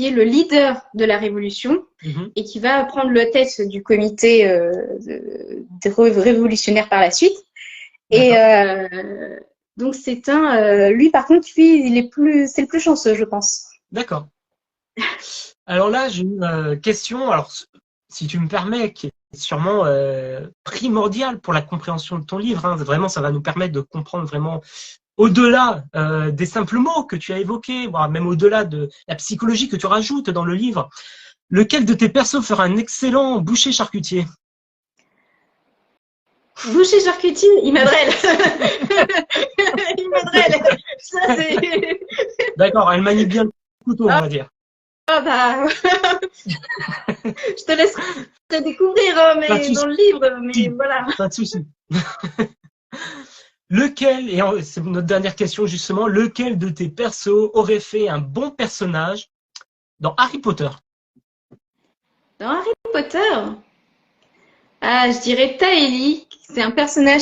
est le leader de la révolution Mhm. et qui va prendre le tête du comité révolutionnaire par la suite. Et D'accord. donc lui par contre, lui, c'est le plus chanceux, je pense. D'accord. Alors là, j'ai une question, alors si tu me permets, qui est sûrement primordiale pour la compréhension de ton livre, hein. Vraiment, ça va nous permettre de comprendre vraiment au-delà des simples mots que tu as évoqués, voire même au-delà de la psychologie que tu rajoutes dans le livre. Lequel de tes persos fera un excellent boucher charcutier? Boucher charcutier, il m'adrelle. Il m'adrelle. Ça, c'est. D'accord, elle manie bien le couteau, on Ah va dire. bah, je te laisse découvrir, hein, Pas de mais dans souci, le livre, mais voilà. pas de souci. Lequel, et c'est notre dernière question justement, lequel de tes persos aurait fait un bon personnage dans Harry Potter? Dans Harry Potter, ah, je dirais Taeli. C'est un personnage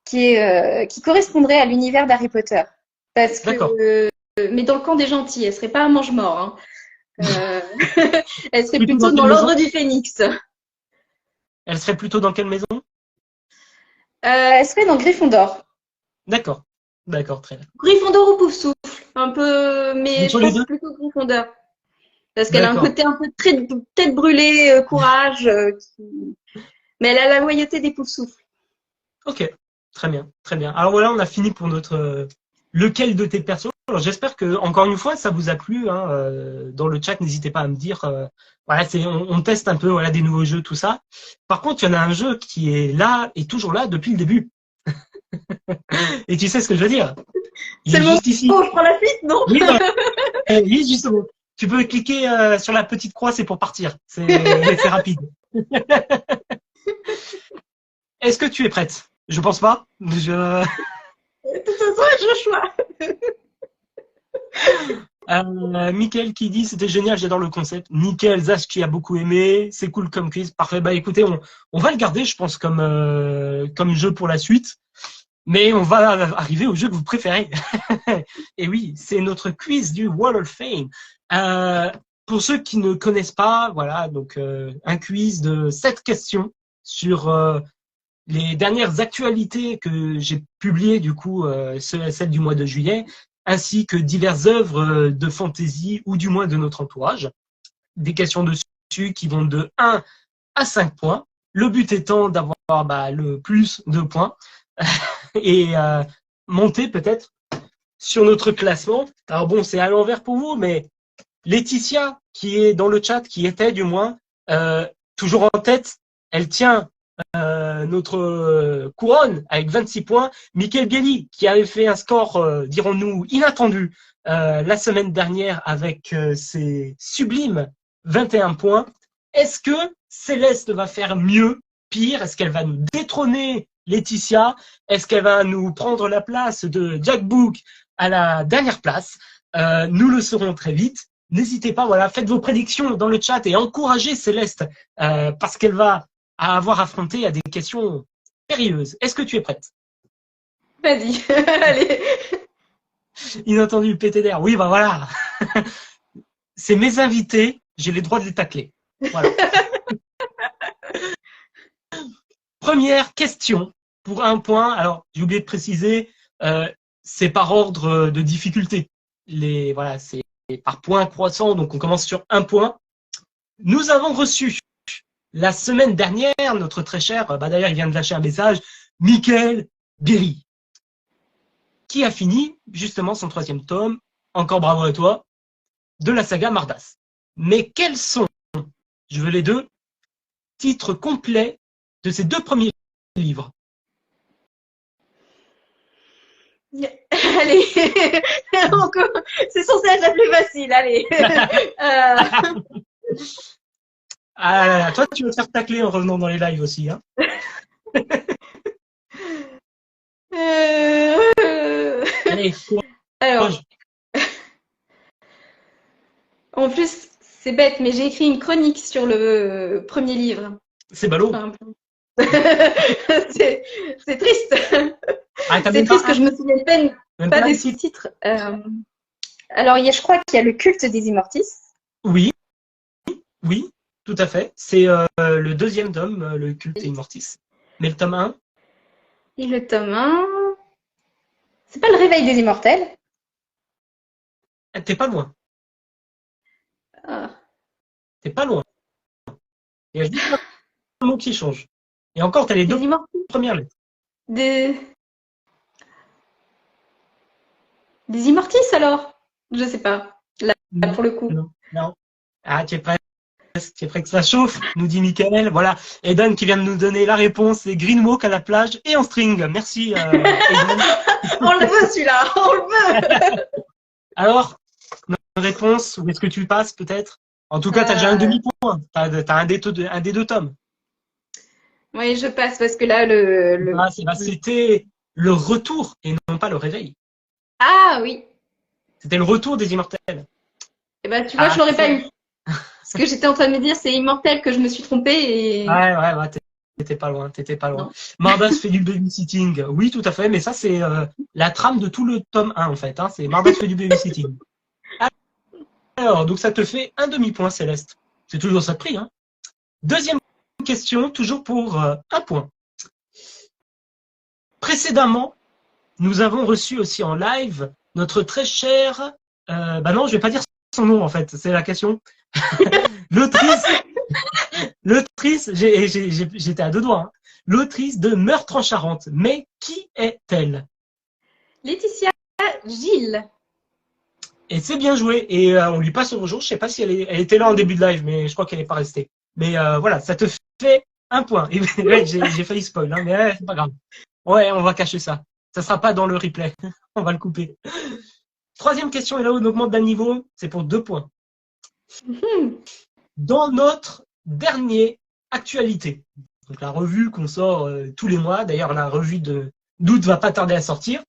qui correspondrait à l'univers d'Harry Potter. Parce D'accord. que, mais dans le camp des gentils, elle serait pas un mange-mort, hein. Euh, elle serait Plutôt plutôt dans quelle dans maison? l'ordre du Phénix. Elle serait plutôt dans quelle maison? Elle serait dans Gryffondor. D'accord. D'accord, très bien. Gryffondor ou Poufsouffle, un peu, mais je Entre les pense deux? plutôt Gryffondor. Parce qu'elle a un D'accord. côté un peu très tête brûlée, courage, mais elle a la loyauté des Poufsouffles. Ok. Très bien. Très bien. Alors voilà, on a fini pour notre lequel de tes persos. Alors j'espère que, encore une fois, ça vous a plu, hein, dans le chat, n'hésitez pas à me dire. Voilà, on teste un peu voilà, des nouveaux jeux, tout ça. Par contre, il y en a un jeu qui est là et toujours là depuis le début. Et tu sais ce que je veux dire? Il C'est est le moment juste ici. où je prends la fuite, non? Oui, voilà. Oui, justement. Tu peux cliquer sur la petite croix, c'est pour partir. C'est rapide. Est-ce que tu es prête? Je pense pas. De toute façon, j'ai le choix. Mickaël qui dit c'était génial, j'adore le concept. Nickel, Zach qui a beaucoup aimé, c'est cool comme quiz. Parfait. Bah écoutez, on va le garder, je pense, comme jeu pour la suite. Mais on va arriver au jeu que vous préférez. Et oui, c'est notre quiz du Wall of Fame. Euh, pour ceux qui ne connaissent pas, voilà, donc un quiz de 7 questions sur les dernières actualités que j'ai publiées, du coup, celles du mois de juillet, ainsi que diverses œuvres de fantasy ou du moins de notre entourage. Des questions dessus qui vont de 1 à 5 points. Le but étant d'avoir le plus de points et monter peut-être sur notre classement. Alors bon, c'est à l'envers pour vous, mais Laetitia, qui est dans le chat, qui était du moins, toujours en tête, elle tient notre couronne avec 26 points. Michael Bieli, qui avait fait un score, dirons-nous, inattendu la semaine dernière avec ses sublimes 21 points. Est-ce que Céleste va faire mieux, pire? Est-ce qu'elle va nous détrôner Laetitia? Est-ce qu'elle va nous prendre la place de Jack Book à la dernière place? Nous le saurons très vite. N'hésitez pas, voilà, faites vos prédictions dans le chat et encouragez Céleste parce qu'elle va avoir affronté à des questions périlleuses. Est-ce que tu es prête? Vas-y, allez. Inattendu, PTDR. Oui, bah voilà. C'est mes invités, j'ai les droits de les tacler. Voilà. Première question pour un point. Alors, j'ai oublié de préciser, c'est par ordre de difficulté. Voilà, c'est par point croissant, donc on commence sur un point. Nous avons reçu la semaine dernière notre très cher, d'ailleurs il vient de lâcher un message, Michael Berry, qui a fini justement son 3e tome, encore bravo à toi, de la saga Mardas. Mais quels sont, je veux les deux, titres complets de ces 2 premiers livres? Allez, c'est censé être la plus facile, allez. Ah, toi, tu veux te faire tacler en revenant dans les lives aussi, hein? Allez, alors, en plus, c'est bête, mais j'ai écrit une chronique sur le premier livre. C'est ballot. Enfin, c'est triste. Ah, c'est triste que je me souvienne pas des sous-titres. Alors, je crois qu'il y a le culte des Immortis. Oui, oui, tout à fait. C'est le 2e tome, le culte des Immortis. Mais le tome 1? Et le tome 1, c'est pas le réveil des immortels? T'es pas loin. T'es pas loin. Il y a juste un mot qui change. Et encore, t'as les 2 premières lettres. Des Immortis alors? Je sais pas. Là, pour le coup. Non. Ah, tu es prêt que ça chauffe, nous dit Michael. Voilà. Eden qui vient de nous donner la réponse, c'est Greenwalk à la plage et en string. Merci, Eden. On le veut celui-là, on le veut. Alors, notre réponse, où est-ce que tu passes peut-être? En tout cas, tu as déjà un demi-point. Tu as un des 2 tomes. Oui, je passe parce que là, c'était le retour et non pas le réveil. Ah oui. C'était le retour des immortels. Eh ben, tu vois, je l'aurais pas eu. Ce que j'étais en train de me dire, c'est immortel que je me suis trompée et. Ouais, t'étais pas loin. Mardas fait du babysitting. Oui, tout à fait, mais ça, c'est la trame de tout le tome 1, en fait. Hein, c'est Mardas fait du babysitting. Alors, donc ça te fait un demi-point, Céleste. C'est toujours ça de prix, hein. Deuxième question, toujours pour un point. Précédemment, nous avons reçu aussi en live notre très cher... non, je vais pas dire son nom, en fait, c'est la question. L'autrice, j'étais à 2 doigts, hein. L'autrice de Meurtre en Charente. Mais qui est-elle? Laetitia Gilles. Et c'est bien joué. Et on lui passe le bonjour. Je sais pas si elle était là en début de live, mais je crois qu'elle n'est pas restée. Mais voilà, ça te fait un point. Et ouais, j'ai failli spoil, hein, mais c'est pas grave. Ouais, on va cacher ça. Ça sera pas dans le replay. On va le couper. 3e question, et là où on augmente d'un niveau, c'est pour 2 points. Dans notre dernier actualité, donc la revue qu'on sort tous les mois, d'ailleurs la revue d'août va pas tarder à sortir,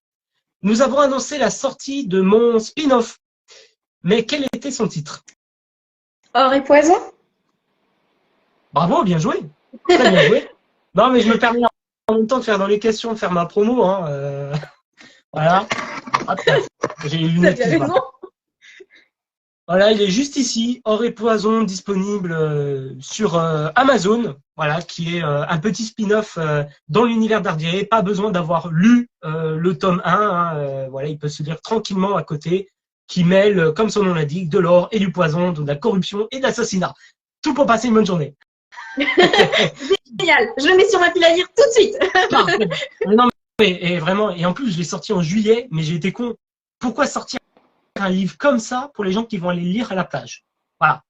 nous avons annoncé la sortie de mon spin-off. Mais quel était son titre? Or et poison? Bravo, bien joué. Très bien joué. Non, mais je me permets en même temps de faire dans les questions, de faire ma promo. Hein, voilà. Hop, j'ai eu une raison. Voilà, il est juste ici, Or et Poison, disponible sur Amazon, voilà, qui est un petit spin-off dans l'univers d'Ardier. Pas besoin d'avoir lu le tome 1, hein, voilà, il peut se lire tranquillement à côté, qui mêle, comme son nom l'indique, de l'or et du poison, de la corruption et de l'assassinat. Tout pour passer une bonne journée. Génial, je le mets sur ma pile à lire tout de suite. Non, mais et vraiment, et en plus, je l'ai sorti en juillet, mais j'ai été con. Pourquoi sortir un livre comme ça pour les gens qui vont aller lire à la plage? Voilà.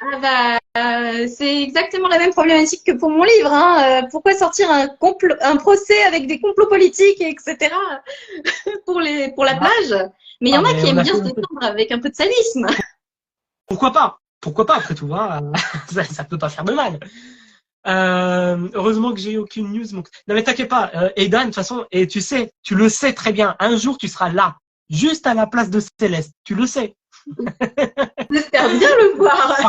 Ah bah, c'est exactement la même problématique que pour mon livre. Hein. Pourquoi sortir un procès avec des complots politiques, etc. pour la plage? Mais il y en a qui aiment bien se détendre avec un peu de sadisme. Pourquoi pas? Pourquoi pas, après tout, hein. Ça peut pas faire de mal. Heureusement que j'ai aucune news. Non mais t'inquiète pas, Aidan, de toute façon, et tu sais, tu le sais très bien, un jour tu seras là, juste à la place de Céleste, tu le sais. J'espère bien le voir.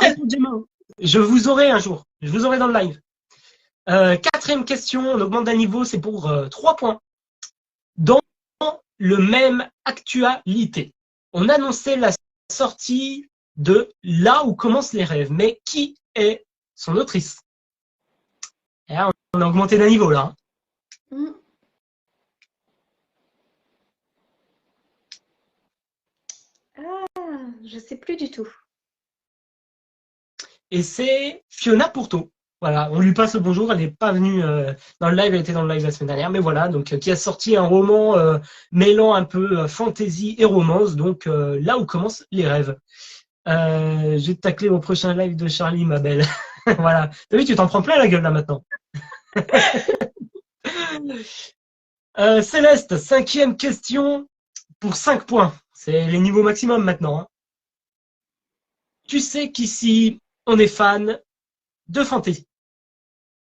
Je vous aurai un jour, je vous aurai dans le live. 4e question, on augmente d'un niveau, c'est pour 3 points. Dans le même actualité. On annonçait la sortie de Là où commencent les rêves. Mais qui est son autrice? Et là, on a augmenté d'un niveau là. Mm. Ah, je sais plus du tout. Et c'est Fiona Pourteau. Voilà, on lui passe le bonjour. Elle n'est pas venue dans le live, elle était dans le live la semaine dernière, mais voilà, donc qui a sorti un roman mêlant un peu fantasy et romance, donc Là où commencent les rêves. Je vais te tacler au prochain live de Charlie, ma belle. Voilà. T'as vu, tu t'en prends plein la gueule là maintenant. Céleste, cinquième question pour 5 points. C'est les niveaux maximum maintenant. Hein. Tu sais qu'ici, on est fan de fantasy.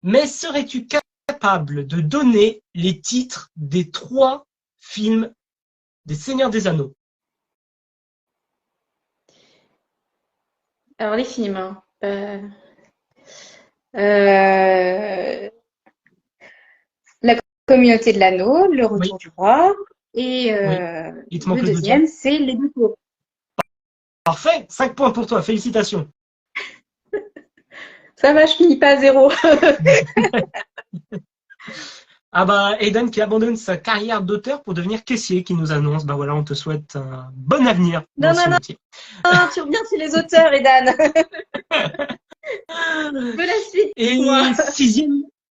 Mais serais-tu capable de donner les titres des 3 films des Seigneurs des Anneaux? Alors, les films, hein. Euh, La communauté de l'anneau, Le Oui, retour du roi, et oui. Il te manque le le deuxième. deuxième, c'est Les Deux Tours. Parfait, 5 points pour toi, félicitations. Ça va, je finis pas à zéro. Ah bah, Aiden qui abandonne sa carrière d'auteur pour devenir caissier, qui nous annonce, bah voilà, on te souhaite un bon avenir dans Non, ce non, non, métier. non, tu reviens chez les auteurs, Edan. De la suite, Et moi.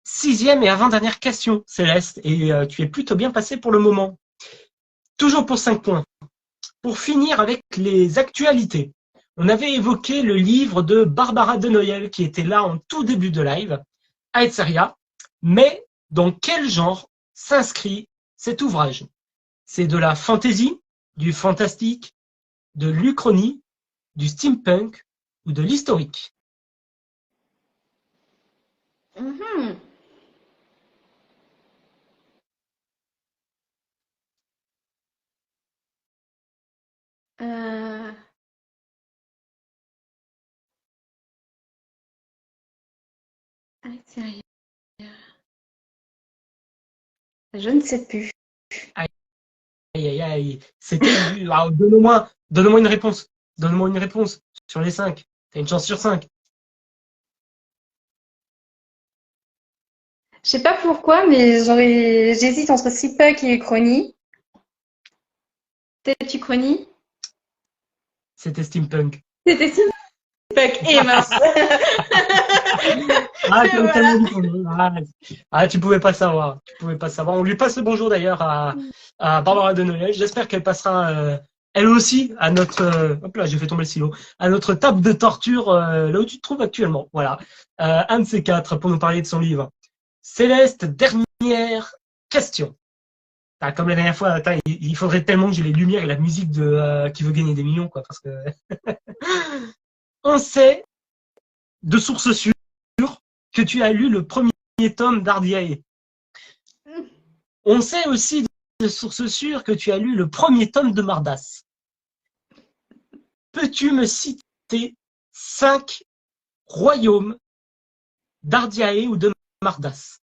sixième et avant-dernière question, Céleste, et tu es plutôt bien passé pour le moment. Toujours pour 5 points. Pour finir avec les actualités, on avait évoqué le livre de Barbara de Noël qui était là en tout début de live, Aetseria, mais dans quel genre s'inscrit cet ouvrage? C'est de la fantasy, du fantastique, de l'uchronie, du steampunk ou de l'historique? Mhm. Euh, sérieux, je ne sais plus. Aïe, aïe, aïe. C'était du... Ah, donne-moi une réponse. Donne-moi une réponse sur les 5. T'as une chance sur 5. Je sais pas pourquoi, mais j'hésite entre Steampunk et Uchronie. Peut-être Uchronie? C'était steampunk. C'était Steampunk. Et mince. Ah, Et t'avais voilà. tellement dit ton nom. Ah, tu pouvais pas savoir. Tu pouvais pas savoir. On lui passe le bonjour d'ailleurs à Barbara de Noël. J'espère qu'elle passera elle aussi à notre hop là, j'ai fait tomber le silo, à notre table de torture là où tu te trouves actuellement. Voilà. Un de ces 4 pour nous parler de son livre. Céleste, dernière question. Ah, comme la dernière fois, attends, il faudrait tellement que j'ai les lumières et la musique de qui veut gagner des millions, quoi, parce que on sait de sources sûres que tu as lu le premier tome d'Ardiae. On sait aussi de sources sûres que tu as lu le premier tome de Mardas. Peux-tu me citer 5 royaumes d'Ardiae ou de Mardas?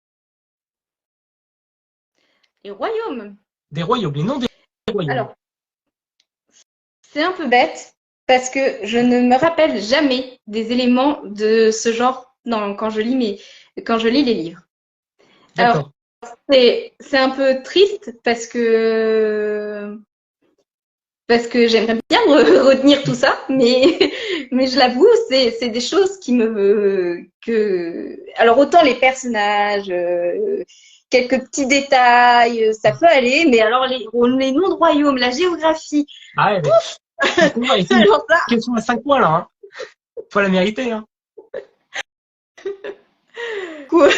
Les royaumes. Des royaumes, les noms des royaumes. Alors, c'est un peu bête parce que je ne me rappelle jamais des éléments de ce genre quand je lis les livres. Alors, D'accord. c'est un peu triste parce que j'aimerais bien retenir tout ça, mais je l'avoue, c'est des choses alors autant les personnages, quelques petits détails, ça peut aller, mais alors les noms de royaumes, la géographie, Ah ouais, mais c'est une alors ça, question à 5 points là. Hein. Faut la mériter. Hein. quoi.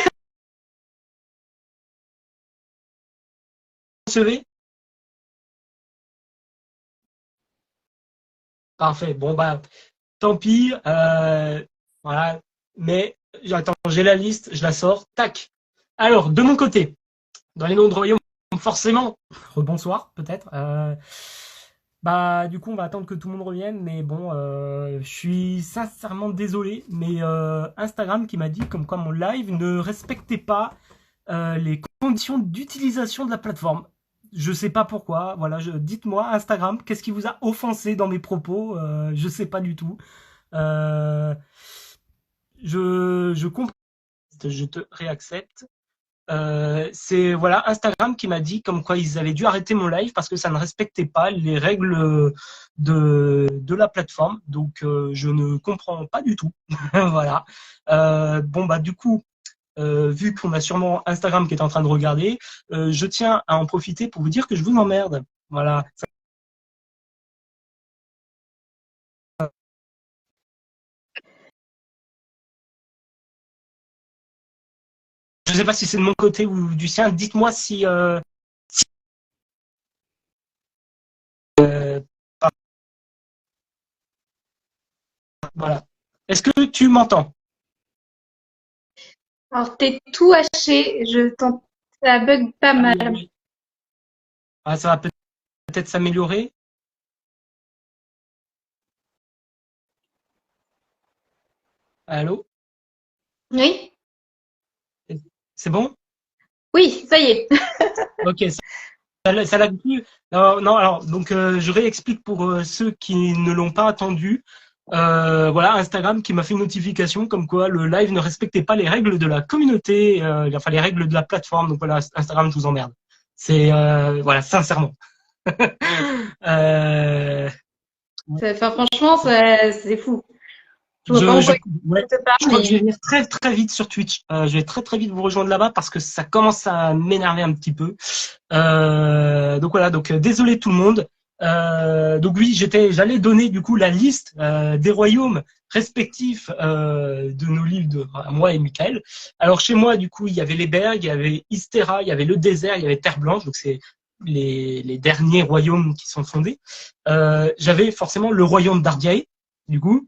CV. Parfait. Bon bah tant pis. Voilà. Mais attends, j'ai la liste, je la sors. Tac. Alors de mon côté, dans les noms de royaumes, forcément. Rebonsoir peut-être. Bah du coup on va attendre que tout le monde revienne, mais bon, je suis sincèrement désolé, mais Instagram qui m'a dit comme quoi mon live ne respectait pas les conditions d'utilisation de la plateforme. je sais pas pourquoi. Voilà, dites-moi, Instagram, qu'est-ce qui vous a offensé dans mes propos? Je sais pas du tout. Euh, je comprends, je te réaccepte. C'est voilà Instagram qui m'a dit comme quoi ils avaient dû arrêter mon live parce que ça ne respectait pas les règles de la plateforme. Donc je ne comprends pas du tout. Voilà. Bon bah du coup, vu qu'on a sûrement Instagram qui est en train de regarder, je tiens à en profiter pour vous dire que je vous emmerde. Voilà. Je ne sais pas si c'est de mon côté ou du sien. Dites-moi si, euh, voilà. Est-ce que tu m'entends? Alors, t'es tout haché, ça bug pas Ah, mal. ah, ça va peut-être s'améliorer. Allô? Oui? C'est bon? Oui, ça y est. Ok, ça l'a plus. Non, non, alors, donc, je réexplique pour ceux qui ne l'ont pas attendu. Voilà, Instagram qui m'a fait une notification comme quoi le live ne respectait pas les règles de la communauté, enfin les règles de la plateforme. Donc voilà, Instagram, je vous emmerde. C'est, voilà, sincèrement. euh, Enfin, franchement, c'est fou. Je vois pas je, en je, quoi ouais, il te parle, je crois que je mais vais venir très très vite sur Twitch. Je vais très très vite vous rejoindre là-bas parce que ça commence à m'énerver un petit peu. Donc voilà, donc désolé tout le monde. Donc oui, j'allais donner du coup la liste des royaumes respectifs de nos livres de moi et Michael. Alors chez moi, du coup, il y avait les Bergs, il y avait Istera, il y avait le désert, il y avait Terre Blanche. Donc c'est les derniers royaumes qui sont fondés. J'avais forcément le royaume d'Ardiae, du coup.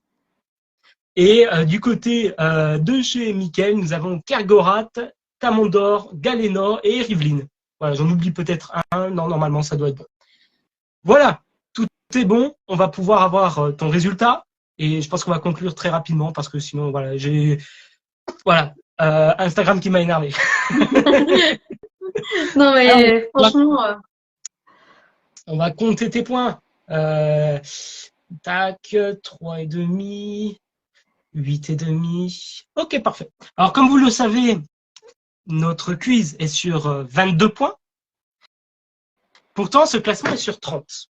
Et du côté de chez Michael, nous avons Kergorath, Tamondor, Galénor et Rivlin. Voilà, j'en oublie peut-être un. Non, normalement, ça doit être bon. Voilà, tout est bon. On va pouvoir avoir ton résultat. Et je pense qu'on va conclure très rapidement parce que sinon, voilà, voilà, Instagram qui m'a énervé. non, Alors, mais franchement, on va compter tes points. Euh, tac, 3,5, 8,5. Ok, parfait. Alors, comme vous le savez, notre quiz est sur 22 points. Pourtant, ce classement est sur 30.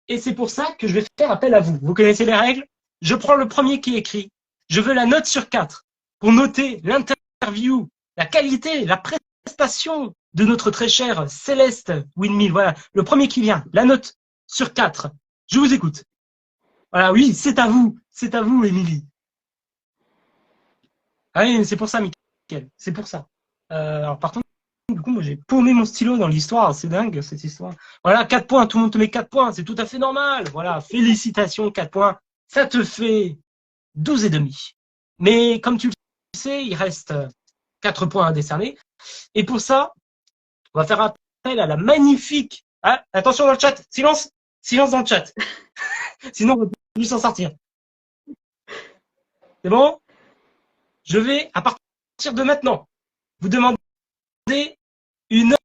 Et c'est pour ça que je vais faire appel à vous. Vous connaissez les règles? Je prends le premier qui est écrit. Je veux la note sur 4 pour noter l'interview, la qualité, la prestation de notre très cher Céleste Windmill. Voilà, le premier qui vient, la note sur 4. Je vous écoute. Voilà, oui, c'est à vous, Émilie. Ah oui, c'est pour ça, Mickaël, c'est pour ça. Alors par contre, du coup, moi j'ai paumé mon stylo dans l'histoire, c'est dingue cette histoire. Voilà, 4 points, tout le monde te met 4 points, c'est tout à fait normal. Voilà, félicitations, 4 points, ça te fait 12,5. Mais comme tu le sais, il reste 4 points à décerner. Et pour ça, on va faire appel à la magnifique. Ah, attention dans le chat, silence, silence dans le chat. Sinon, on ne peut plus s'en sortir. C'est bon? Je vais, à partir de maintenant, vous demander une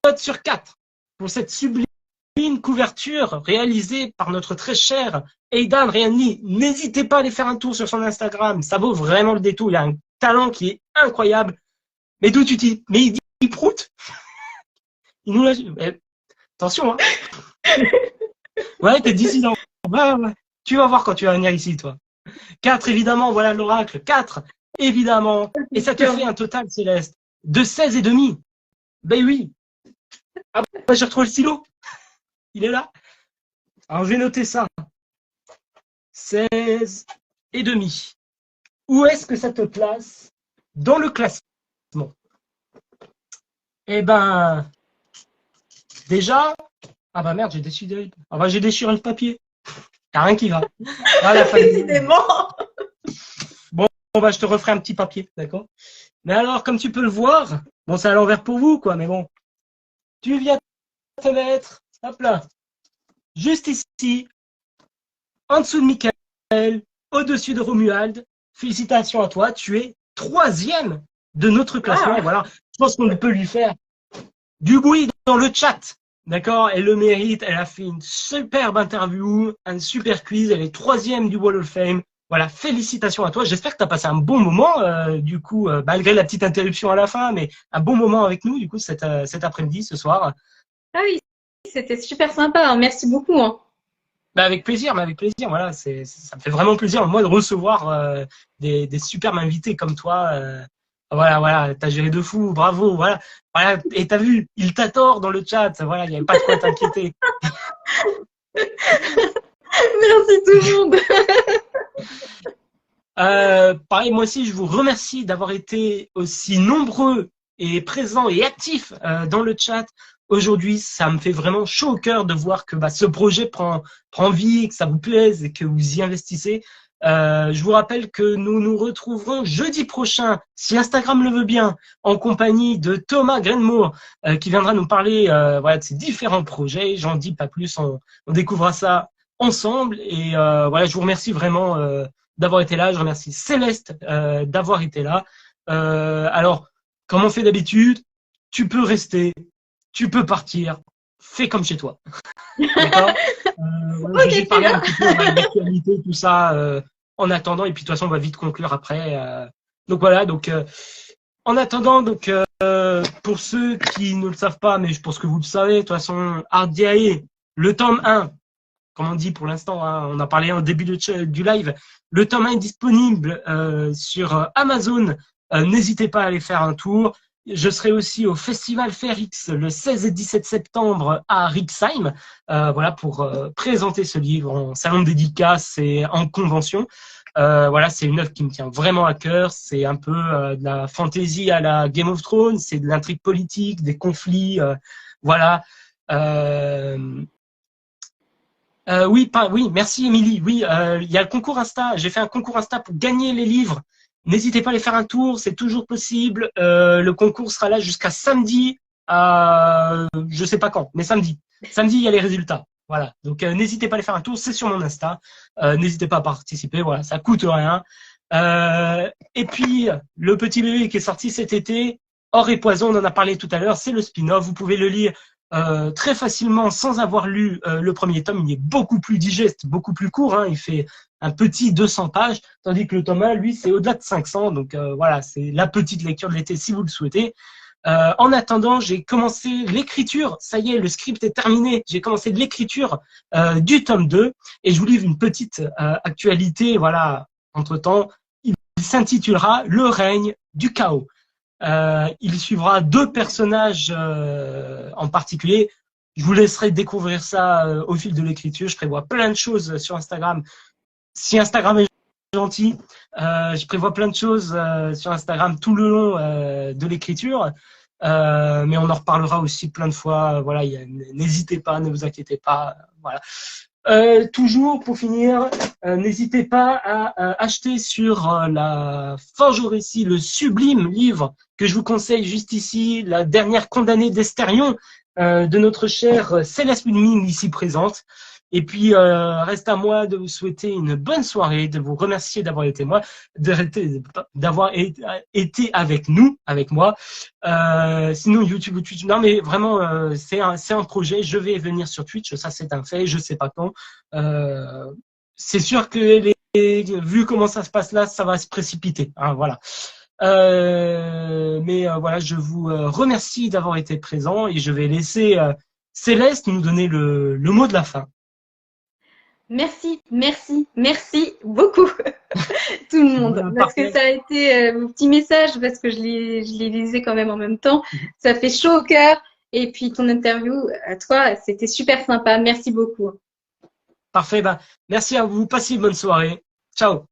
note sur 4 pour cette sublime couverture réalisée par notre très cher Aidan Riani. N'hésitez pas à aller faire un tour sur son Instagram, ça vaut vraiment le détour. Il a un talent qui est incroyable. Mais d'où tu dis? Mais il dit il proute. Il nous l'a. Attention, hein. Ouais, t'es d'ici dans. Ouais, ouais. Tu vas voir quand tu vas venir ici, toi. 4, évidemment, voilà l'oracle. 4, évidemment. Et ça te fait un total, Céleste, de 16,5. Ben oui. Ah, bah, j'ai retrouvé le stylo. Il est là. Alors, je vais noter ça. 16,5. Où est-ce que ça te place dans le classement? Eh ben, déjà. Ah bah merde, j'ai déchiré. Ah bah j'ai déchiré le papier. Y'a rien qui va. Ah, la famille. décidément. Bon, bah je te referai un petit papier, d'accord? Mais alors, comme tu peux le voir, bon, c'est à l'envers pour vous, quoi, mais bon. Tu viens te mettre, hop là, juste ici, en dessous de Michael, au-dessus de Romuald. Félicitations à toi, tu es troisième de notre classement. Wow. Voilà, je pense qu'on peut lui faire du bruit dans le chat. D'accord, elle le mérite, elle a fait une superbe interview, un super quiz, elle est 3e du Wall of Fame. Voilà, félicitations à toi. J'espère que tu as passé un bon moment, du coup, malgré la petite interruption à la fin, mais un bon moment avec nous, du coup, cet après-midi, ce soir. Ah oui, c'était super sympa, hein. Merci beaucoup, hein. Bah avec plaisir, mais avec plaisir. Voilà, ça me fait vraiment plaisir, moi, de recevoir des superbes invités comme toi. Voilà, t'as géré de fou, bravo, voilà. Et t'as vu, il t'attend dans le chat, voilà, il n'y avait pas de quoi t'inquiéter. Merci tout le monde. Pareil, moi aussi, je vous remercie d'avoir été aussi nombreux et présents et actifs dans le chat. Aujourd'hui, ça me fait vraiment chaud au cœur de voir que ce projet prend vie, que ça vous plaise et que vous y investissez. Je vous rappelle que nous nous retrouverons jeudi prochain, si Instagram le veut bien, en compagnie de Thomas Grenmour, qui viendra nous parler de ses différents projets. J'en dis pas plus, on découvrira ça ensemble. Et je vous remercie vraiment d'avoir été là. Je remercie Céleste d'avoir été là. Alors, comme on fait d'habitude, tu peux rester, tu peux partir, fais comme chez toi. D'accord Ok, J'ai très parlé bien. un petit peu d'actualité, tout ça, en attendant, et puis de toute façon, on va vite conclure après. Donc voilà, en attendant, pour ceux qui ne le savent pas, mais je pense que vous le savez, de toute façon, Ardiae, le tome 1, comme on dit pour l'instant, hein, on a parlé au début du live, le tome 1 est disponible sur Amazon. N'hésitez pas à aller faire un tour. Je serai aussi au Festival FairX le 16 et 17 septembre à Rixheim, pour présenter ce livre en salon de dédicace et en convention. C'est une œuvre qui me tient vraiment à cœur. C'est un peu de la fantasy à la Game of Thrones, c'est de l'intrigue politique, des conflits, voilà. Oui, merci Émilie. Oui, il y a le concours Insta. J'ai fait un concours Insta pour gagner les livres. N'hésitez pas à aller faire un tour, c'est toujours possible. Le concours sera là jusqu'à samedi, je sais pas quand, mais samedi. Samedi, il y a les résultats. Voilà. Donc n'hésitez pas à aller faire un tour, c'est sur mon Insta. N'hésitez pas à participer. Voilà, ça coûte rien. Et puis le petit bébé qui est sorti cet été, Or et Poison, on en a parlé tout à l'heure, c'est le spin-off. Vous pouvez le lire très facilement sans avoir lu le premier tome. Il est beaucoup plus digeste, beaucoup plus court, hein. Il fait un petit 200 pages, tandis que le tome 1, lui, c'est au-delà de 500. Donc voilà, c'est la petite lecture de l'été si vous le souhaitez. En attendant, j'ai commencé l'écriture. Ça y est, le script est terminé. J'ai commencé l'écriture du tome 2 et je vous livre une petite actualité. Voilà, entre-temps, il s'intitulera Le règne du chaos. Il suivra 2 personnages en particulier. Je vous laisserai découvrir ça au fil de l'écriture. Je prévois plein de choses sur Instagram. Si Instagram est gentil, je prévois plein de choses sur Instagram tout le long de l'écriture. Mais on en reparlera aussi plein de fois. Voilà, n'hésitez pas, ne vous inquiétez pas. Voilà. Toujours pour finir, n'hésitez pas à acheter sur la Forge au Récit le sublime livre que je vous conseille juste ici, La dernière condamnée d'Estérion, de notre chère Céleste Winning ici présente. Et puis, reste à moi de vous souhaiter une bonne soirée, de vous remercier d'avoir été d'avoir été avec nous, avec moi. Sinon, YouTube ou Twitch, non, mais vraiment, c'est un projet. Je vais venir sur Twitch, ça c'est un fait, je sais pas quand. C'est sûr que vu comment ça se passe là, ça va se précipiter. Hein, voilà. Voilà, je vous remercie d'avoir été présent et je vais laisser Céleste nous donner le mot de la fin. Merci, merci, merci beaucoup tout le monde. Voilà, Parce que parfait. ça a été mon petit message, parce que je les lisais quand même en même temps. Ça fait chaud au cœur. Et puis ton interview à toi, c'était super sympa. Merci beaucoup. Parfait. Merci à vous. Passez une bonne soirée. Ciao.